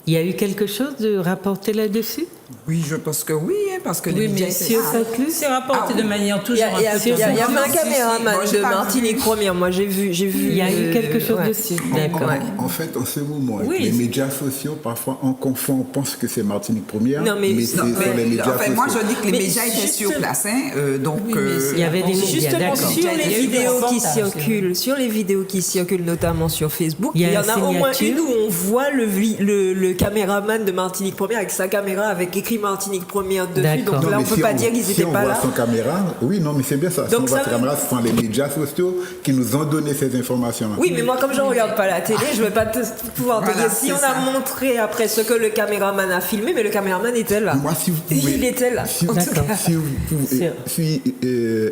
Il y a eu quelque chose de rapporté là-dessus? Oui, je pense que oui, parce que les médias c'est rapporté de manière toujours Il y avait un caméraman de Martinique Première. Moi, j'ai vu. Il y a eu quelque chose dessus. D'accord. En fait, en ce moment, les médias sociaux, parfois, on confond, on pense que c'est Martinique Première, mais c'est sur les médias sociaux. Moi, je dis que les médias étaient sur place, donc il y avait des médias, d'accord. Sur les vidéos qui circulent, notamment sur Facebook, il y en a au moins une où on voit le caméraman de Martinique Première avec sa caméra avec écrit Martinique Première dessus. Donc là, on ne peut pas dire qu'ils n'étaient pas là. Si on voit son caméra, oui, non, mais c'est bien ça. Si on voit sa caméra, ce sont les médias sociaux qui nous ont donné ces informations-là. Oui, mais moi, comme je ne regarde pas la télé, je ne vais pas pouvoir te dire si on a montré après ce que le caméraman a filmé, mais le caméraman était là. Moi, si vous pouvez... Il était là. Si vous pouvez...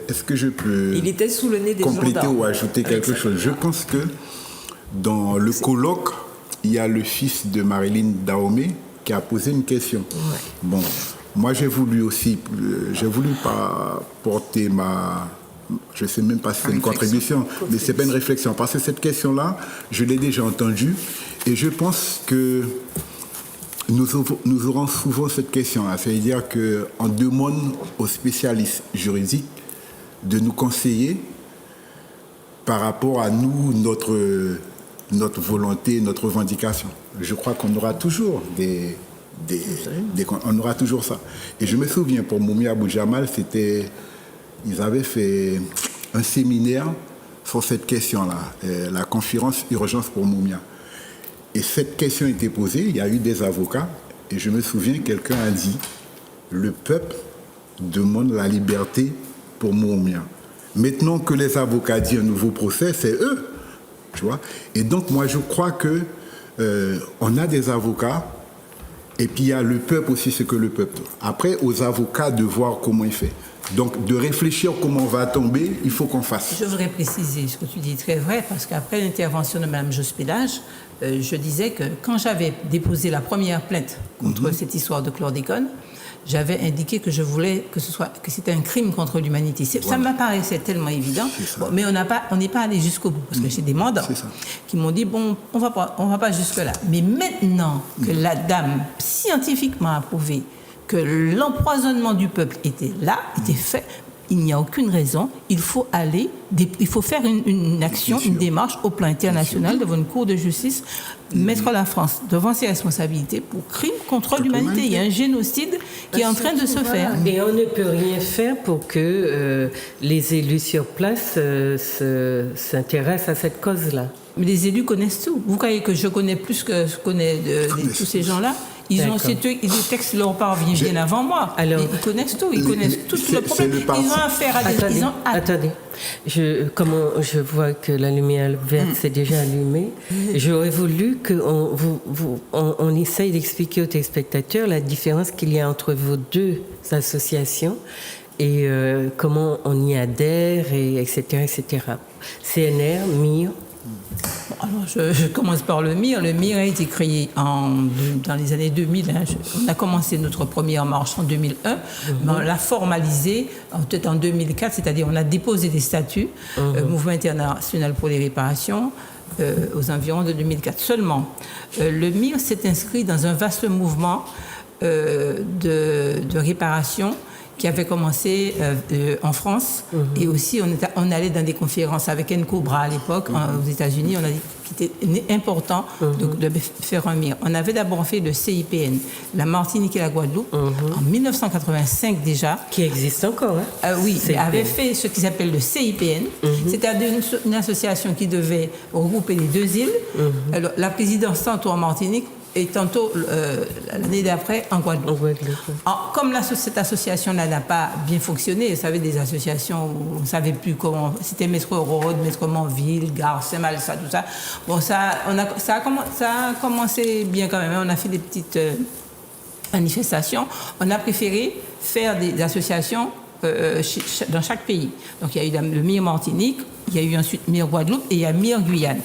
Est-ce que je peux... Il était sous le nez des compléter gendarmes. ou ajouter quelque chose? Je pense que dans le colloque, il y a le fils de Marilyn Dahomey qui a posé une question. Bon, moi j'ai voulu pas porter Je ne sais même pas si c'est une contribution, mais ce n'est pas une réflexion. Parce que cette question-là, je l'ai déjà entendue et je pense que nous aurons souvent cette question-là. C'est-à-dire qu'on demande aux spécialistes juridiques de nous conseiller par rapport à nous, notre volonté, notre revendication. Je crois qu'on aura toujours on aura toujours ça. Et je me souviens, pour Mumia Abu-Jamal, ils avaient fait un séminaire sur cette question-là, la conférence urgence pour Mumia. Et cette question était posée, il y a eu des avocats, et je me souviens, quelqu'un a dit, le peuple demande la liberté pour Mumia. Maintenant que les avocats disent un nouveau procès, c'est eux, tu vois. Et donc, moi, je crois que on a des avocats, et puis il y a le peuple aussi, ce que le peuple. Après, aux avocats de voir comment il fait. Donc, de réfléchir comment on va tomber, il faut qu'on fasse. Je voudrais préciser ce que tu dis très vrai, parce qu'après l'intervention de Mme Jospélage, je disais que quand j'avais déposé la première plainte contre cette histoire de chlordécone, j'avais indiqué que je voulais que c'était un crime contre l'humanité. Ça m'apparaissait tellement évident, mais on n'est pas allé jusqu'au bout, parce que j'ai des mandats qui m'ont dit, bon, on va pas jusque-là. Mais maintenant que la dame scientifiquement a prouvé que l'empoisonnement du peuple était fait, il n'y a aucune raison, il faut faire une action, une démarche au plan international devant une cour de justice, mettre la France devant ses responsabilités pour crime contre l'humanité. Il y a un génocide qui est en train de se faire. Et on ne peut rien faire pour que les élus sur place s'intéressent à cette cause-là. Mais les élus connaissent tout. Vous croyez que je connais plus que je connais tous ces gens-là? Les textes leur parviennent bien avant moi. Alors, ils connaissent tout. Ils connaissent tout le problème. Ils ont affaire à des... Attendez. Je vois que la lumière verte s'est déjà allumée. J'aurais voulu qu'on essaye d'expliquer aux téléspectateurs la différence qu'il y a entre vos deux associations et comment on y adhère, etc., etc. CNR, MIR. Bon, alors je commence par le MIR. Le MIR a été créé dans les années 2000. On a commencé notre première marche en 2001, mais on l'a formalisé peut-être en 2004, c'est-à-dire on a déposé des statuts, Mouvement international pour les réparations, aux environs de 2004. Seulement, le MIR s'est inscrit dans un vaste mouvement de réparation qui avait commencé en France, et aussi on allait dans des conférences avec N'Cobra à l'époque, aux États-Unis. On a dit qu'il était important de faire un MIR. On avait d'abord fait le CIPN, la Martinique et la Guadeloupe, en 1985 déjà. Qui existe encore, hein? Oui, avait fait ce qui s'appelle le CIPN. C'était une association qui devait regrouper les deux îles. Alors, la présidence tantôt en Martinique, et tantôt, l'année d'après, en Guadeloupe. Comme cette association-là n'a pas bien fonctionné, vous savez, des associations où on ne savait plus comment... C'était Maître Rode, Maître Montville, Gare, Saint-Malsa, tout ça. Bon, ça a commencé bien quand même. On a fait des petites manifestations. On a préféré faire des associations dans chaque pays. Donc, il y a eu le MIR Martinique, il y a eu ensuite MIR Guadeloupe et il y a MIR Guyane.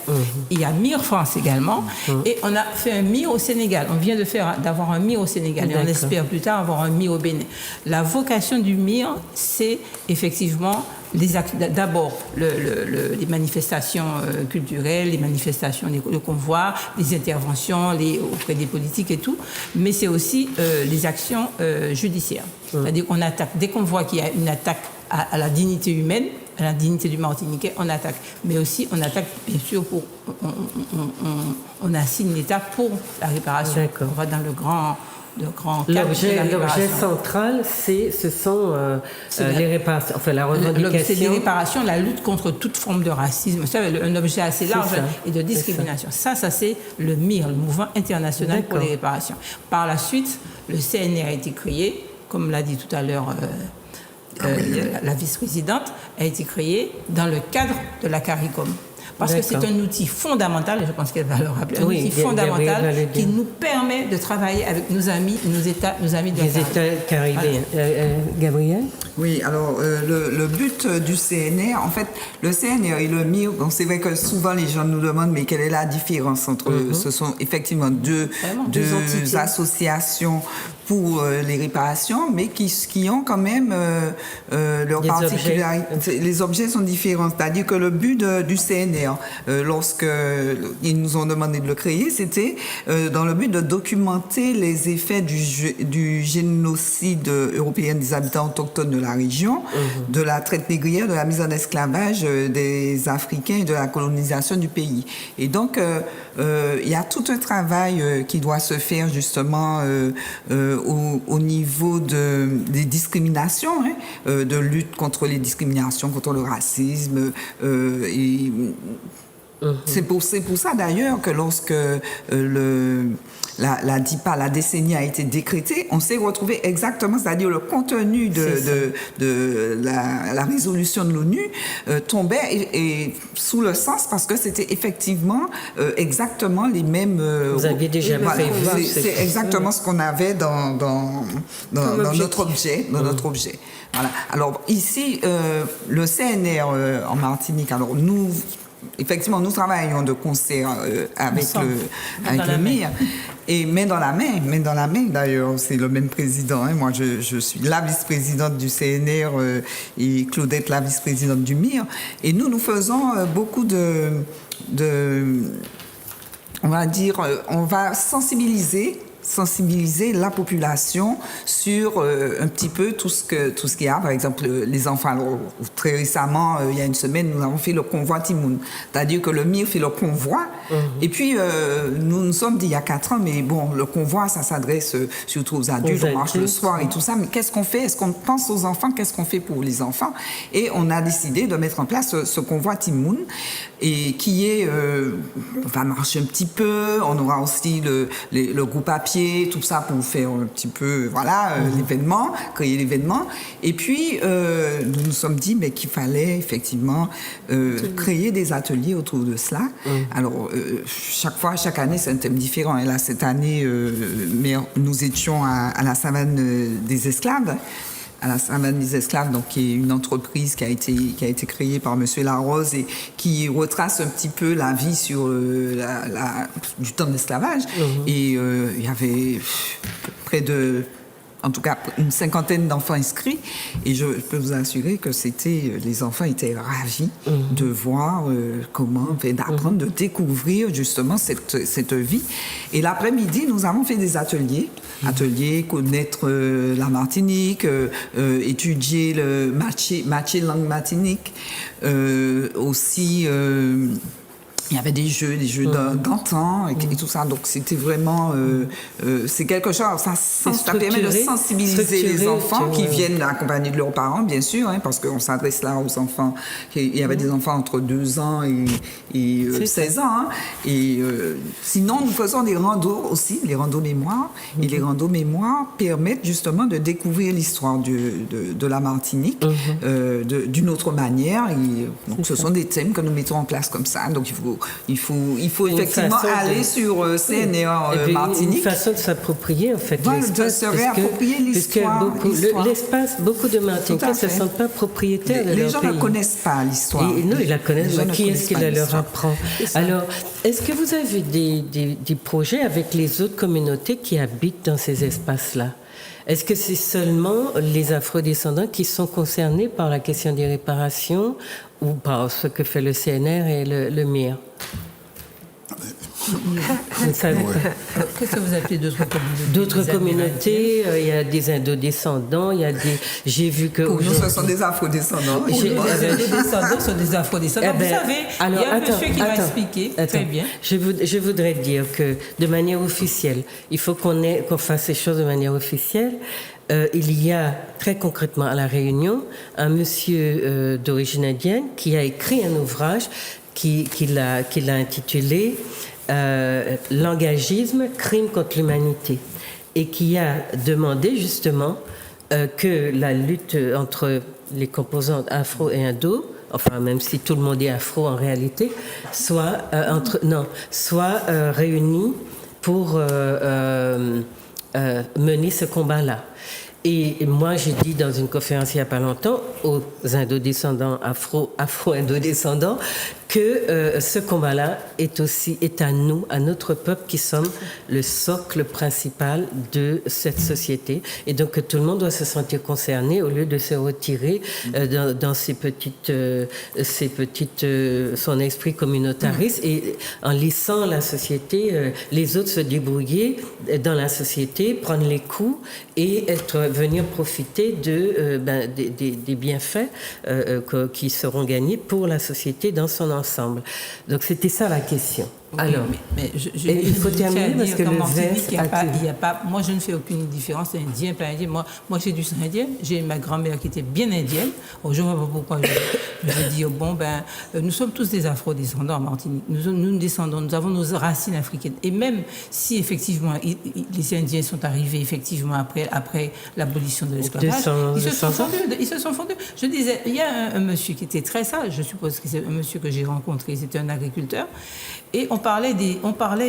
Il y a MIR France également. Et on a fait un MIR au Sénégal. On vient d'avoir un MIR au Sénégal. Et on espère plus tard avoir un MIR au Bénin. La vocation du MIR, c'est effectivement d'abord les manifestations culturelles, les manifestations, les convois, les interventions auprès des politiques et tout, mais c'est aussi les actions judiciaires. C'est-à-dire qu'on attaque, dès qu'on voit qu'il y a une attaque à la dignité humaine, à la dignité du Martiniquais, on attaque. Mais aussi, on attaque, bien sûr, on assigne l'État pour la réparation. D'accord. On va dans le grand L'objet central, ce sont les réparations, enfin la revendication. C'est les réparations, la lutte contre toute forme de racisme. C'est un objet assez large et de discrimination. Ça c'est le MIR, le Mouvement international pour les réparations. Par la suite, le CNR a été créé, comme l'a dit tout à l'heure la vice-présidente, a été créé dans le cadre de la CARICOM. Parce que c'est un outil fondamental, et je pense qu'elle va le rappeler, un outil fondamental qui nous permet de travailler avec nos amis, nos amis de la États caribéens. Gabriel? Oui, alors le but du CNR, en fait, le CNR et le MIR, bon, c'est vrai que souvent les gens nous demandent, mais quelle est la différence entre ce sont effectivement deux associations pour les réparations, mais qui ont quand même leur particularité. Les objets sont différents. C'est-à-dire que le but du CNR, lorsqu'ils nous ont demandé de le créer, c'était dans le but de documenter les effets du génocide européen des habitants autochtones de la région, de la traite négrière, de la mise en esclavage des Africains et de la colonisation du pays. Et donc, il y a tout un travail qui doit se faire justement au niveau des discriminations, de lutte contre les discriminations, contre le racisme. C'est pour ça d'ailleurs que lorsque la DIPA, la décennie a été décrétée, on s'est retrouvé exactement, c'est-à-dire le contenu de la résolution de l'ONU tombait et sous le sens parce que c'était effectivement exactement les mêmes... Vous aviez déjà prévu. C'est exactement ce qu'on avait dans notre objet. Voilà. Alors ici, le CNR en Martinique, alors effectivement, nous travaillons de concert avec le MIR, et main dans la main, d'ailleurs, c'est le même président. Moi, je suis la vice-présidente du CNR et Claudette, la vice-présidente du MIR. Et nous faisons beaucoup on va dire, on va sensibiliser la population sur un petit peu tout ce qu'il y a. Par exemple, les enfants. Alors, très récemment, il y a une semaine, nous avons fait le convoi Timoun. C'est-à-dire que le MIR fait le convoi. Et puis, nous nous sommes dit il y a 4 ans, mais bon, le convoi, ça s'adresse surtout aux adultes. On marche le soir et tout ça. Mais qu'est-ce qu'on fait? Est-ce qu'on pense aux enfants? Qu'est-ce qu'on fait pour les enfants? Et on a décidé de mettre en place ce convoi Timoun, et qui est... on va marcher un petit peu. On aura aussi le groupe à pied, tout ça pour faire un petit peu, l'événement, créer l'événement. Et puis, nous nous sommes dit qu'il fallait effectivement créer des ateliers autour de cela. Alors, chaque année, c'est un thème différent. Et là, cette année, nous étions à la savane des esclaves. À la savane des esclaves, donc qui est une entreprise qui a été créée par Monsieur Larose et qui retrace un petit peu la vie sur du temps de l'esclavage. Et il y avait près de, en tout cas, une 50aine d'enfants inscrits. Et je peux vous assurer que les enfants étaient ravis de voir d'apprendre, de découvrir justement cette vie. Et l'après-midi, nous avons fait des ateliers, connaître la Martinique, étudier le matché langue martinique, aussi... il y avait des jeux d'antan et tout ça. Donc, c'était vraiment... c'est quelque chose... Ça permet de sensibiliser les enfants qui viennent accompagnés de leurs parents, bien sûr, parce qu'on s'adresse là aux enfants. Il y avait des enfants entre 2 ans et 16 ans. Et sinon, nous faisons des randos aussi, les randos mémoire. Et les randos mémoire permettent justement de découvrir l'histoire de la Martinique d'une autre manière. Donc, ce sont des thèmes que nous mettons en place comme ça. Donc, il faut effectivement aller sur CNR Martinique. Une façon de s'approprier, en fait, l'espace. De se réapproprier l'histoire. L'espace, beaucoup de Martiniquais ne se sentent pas propriétaires de leur pays. Les gens ne connaissent pas l'histoire. Non, ils la connaissent. Qui est-ce qui la leur apprend? Alors, est-ce que vous avez des projets avec les autres communautés qui habitent dans ces espaces-là? Est-ce que c'est seulement les afrodescendants qui sont concernés par la question des réparations ou par ce que fait le CNR et le MIR? Qu'est-ce que vous appelez d'autres communautés? D'autres communautés, il y a des indodescendants, il y a des... J'ai vu que... Pour nous, ce sont des afrodescendants. Les descendants sont des afrodescendants. Vous savez, il y a un monsieur qui va expliquer. Très bien. Je voudrais dire que, de manière officielle, il faut qu'on fasse ces choses de manière officielle. Il y a très concrètement à La Réunion un monsieur d'origine indienne qui a écrit un ouvrage qu'il a intitulé Langagisme, crime contre l'humanité, et qui a demandé justement que la lutte entre les composantes afro et indo, enfin même si tout le monde est afro en réalité, soit réunie pour mener ce combat-là. Et moi, j'ai dit dans une conférence il n'y a pas longtemps aux indodescendants, afro-indodescendants, que ce combat-là est à nous, à notre peuple, qui sommes le socle principal de cette société. Et donc, que tout le monde doit se sentir concerné au lieu de se retirer dans son esprit communautariste et en laissant la société, les autres se débrouiller dans la société, prendre les coups et venir profiter des bienfaits qui seront gagnés pour la société dans son ensemble. Donc c'était ça la question. Alors, mais il faut terminer parce que le veste moi, je ne fais aucune différence indien, pas indien. Moi, j'ai du sang indien. J'ai ma grand-mère qui était bien indienne. Je ne vois pas pourquoi je vais dire, nous sommes tous des afro-descendants en Martinique. Nous descendons, nous avons nos racines africaines. Et même si, effectivement, les Indiens sont arrivés, effectivement, après l'abolition de l'esclavage, ils se sont fondus. Je disais, il y a un monsieur qui était très sage, je suppose que c'est un monsieur que j'ai rencontré, c'était un agriculteur. Et on parlait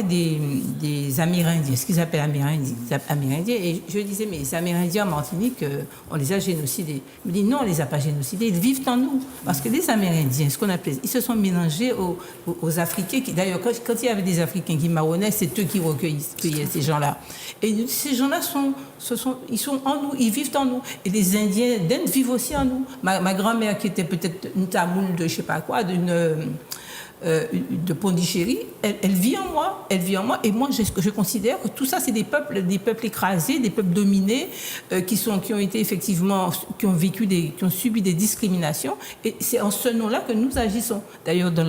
des Amérindiens, ce qu'ils appellent Amérindiens. Et je disais, mais les Amérindiens en Martinique, on les a génocidés. Il me dit, non, on ne les a pas génocidés, ils vivent en nous. Parce que les Amérindiens, ce qu'on appelait, ils se sont mélangés aux Africains. D'ailleurs, quand il y avait des Africains qui marronnaient, c'est eux qui recueillaient ces gens-là. Et ces gens-là ils sont en nous, ils vivent en nous. Et les Indiens d'Inde vivent aussi en nous. Ma grand-mère, qui était peut-être une tamoule de je ne sais pas quoi, de Pondichéry, elle vit en moi, et moi je considère que tout ça c'est des peuples écrasés, des peuples dominés, qui ont été effectivement, qui ont subi des discriminations, et c'est en ce nom-là que nous agissons. D'ailleurs, dans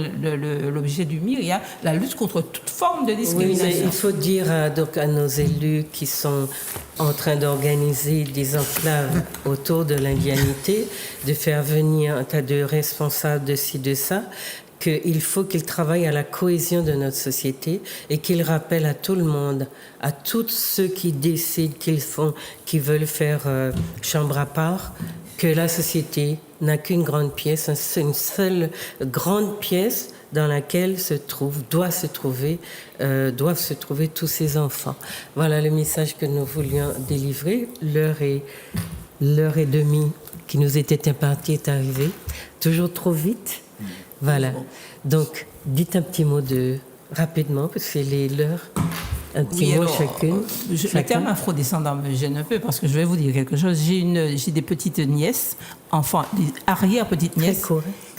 l'objet du MIR, il y a la lutte contre toute forme de discrimination. Oui, mais il faut dire donc à nos élus qui sont en train d'organiser des enclaves autour de l'indianité, de faire venir un tas de responsables de ci, de ça, qu'il faut qu'ils travaillent à la cohésion de notre société et qu'ils rappellent à tout le monde, à tous ceux qui décident qu'ils veulent faire chambre à part, que la société n'a qu'une grande pièce, une seule grande pièce dans laquelle doivent se trouver tous ces enfants. Voilà le message que nous voulions délivrer. L'heure et demie qui nous était impartie est arrivée, toujours trop vite. Voilà. Donc, dites un petit mot rapidement, parce que c'est l'heure. Un petit mot chacune. Le terme afrodescendant me gêne un peu, parce que je vais vous dire quelque chose. J'ai des petites nièces, enfants, des arrière-petites nièces,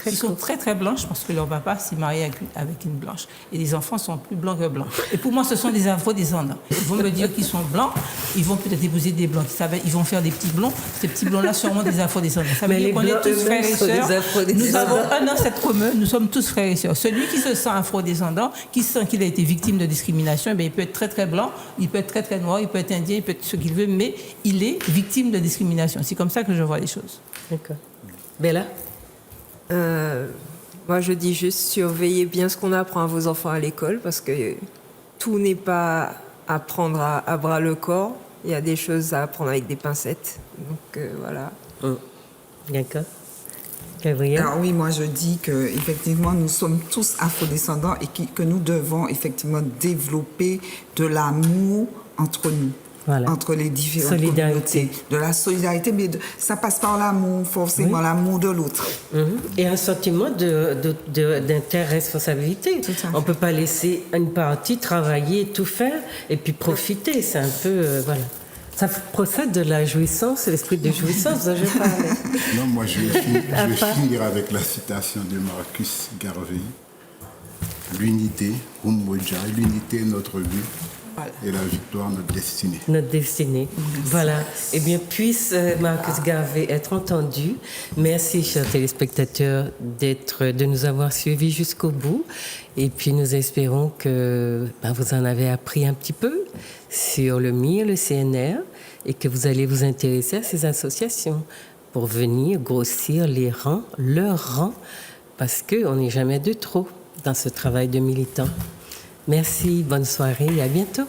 qui sont très très blanches, parce que leur papa s'est marié avec une blanche. Et les enfants sont plus blancs que blancs. Et pour moi, ce sont des afrodescendants. Ils vont me dire qu'ils sont blancs, ils vont peut-être épouser des blancs, ils vont faire des petits blonds. Ces petits blonds-là seront des afrodescendants. Ça veut dire qu'on est tous frères et sœurs. Nous avons un ancêtre commun, nous sommes tous frères et sœurs. Celui qui se sent afrodescendant, qui sent qu'il a été victime de discrimination, il peut être très très blanc, il peut être très très noir, il peut être indien, il peut être ce qu'il veut, mais il est victime de discrimination. C'est comme ça que je vois les choses. D'accord. Bella? Moi, je dis juste surveillez bien ce qu'on apprend à vos enfants à l'école, parce que tout n'est pas à prendre à bras le corps. Il y a des choses à apprendre avec des pincettes. Donc, voilà. D'accord. Gabrielle? Alors oui, moi je dis qu'effectivement nous sommes tous afrodescendants et que nous devons effectivement développer de l'amour entre nous. Voilà. Entre les différentes communautés, de la solidarité, mais ça passe par l'amour, forcément, l'amour de l'autre. Et un sentiment d'interresponsabilité. On ne peut pas laisser une partie travailler, tout faire, et puis profiter. C'est un peu, voilà. Ça procède de la jouissance, l'esprit de jouissance dont je parlais. Non, moi je vais finir avec la citation de Marcus Garvey. L'unité, l'unité est notre but. Voilà. Et la victoire, notre destinée. Notre destinée. Voilà. Eh bien, puisse Marcus Garvey être entendu. Merci, chers téléspectateurs, de nous avoir suivis jusqu'au bout. Et puis, nous espérons que vous en avez appris un petit peu sur le MIR, le CNR, et que vous allez vous intéresser à ces associations pour venir grossir leurs rangs, parce qu'on n'est jamais de trop dans ce travail de militant. Merci, bonne soirée et à bientôt.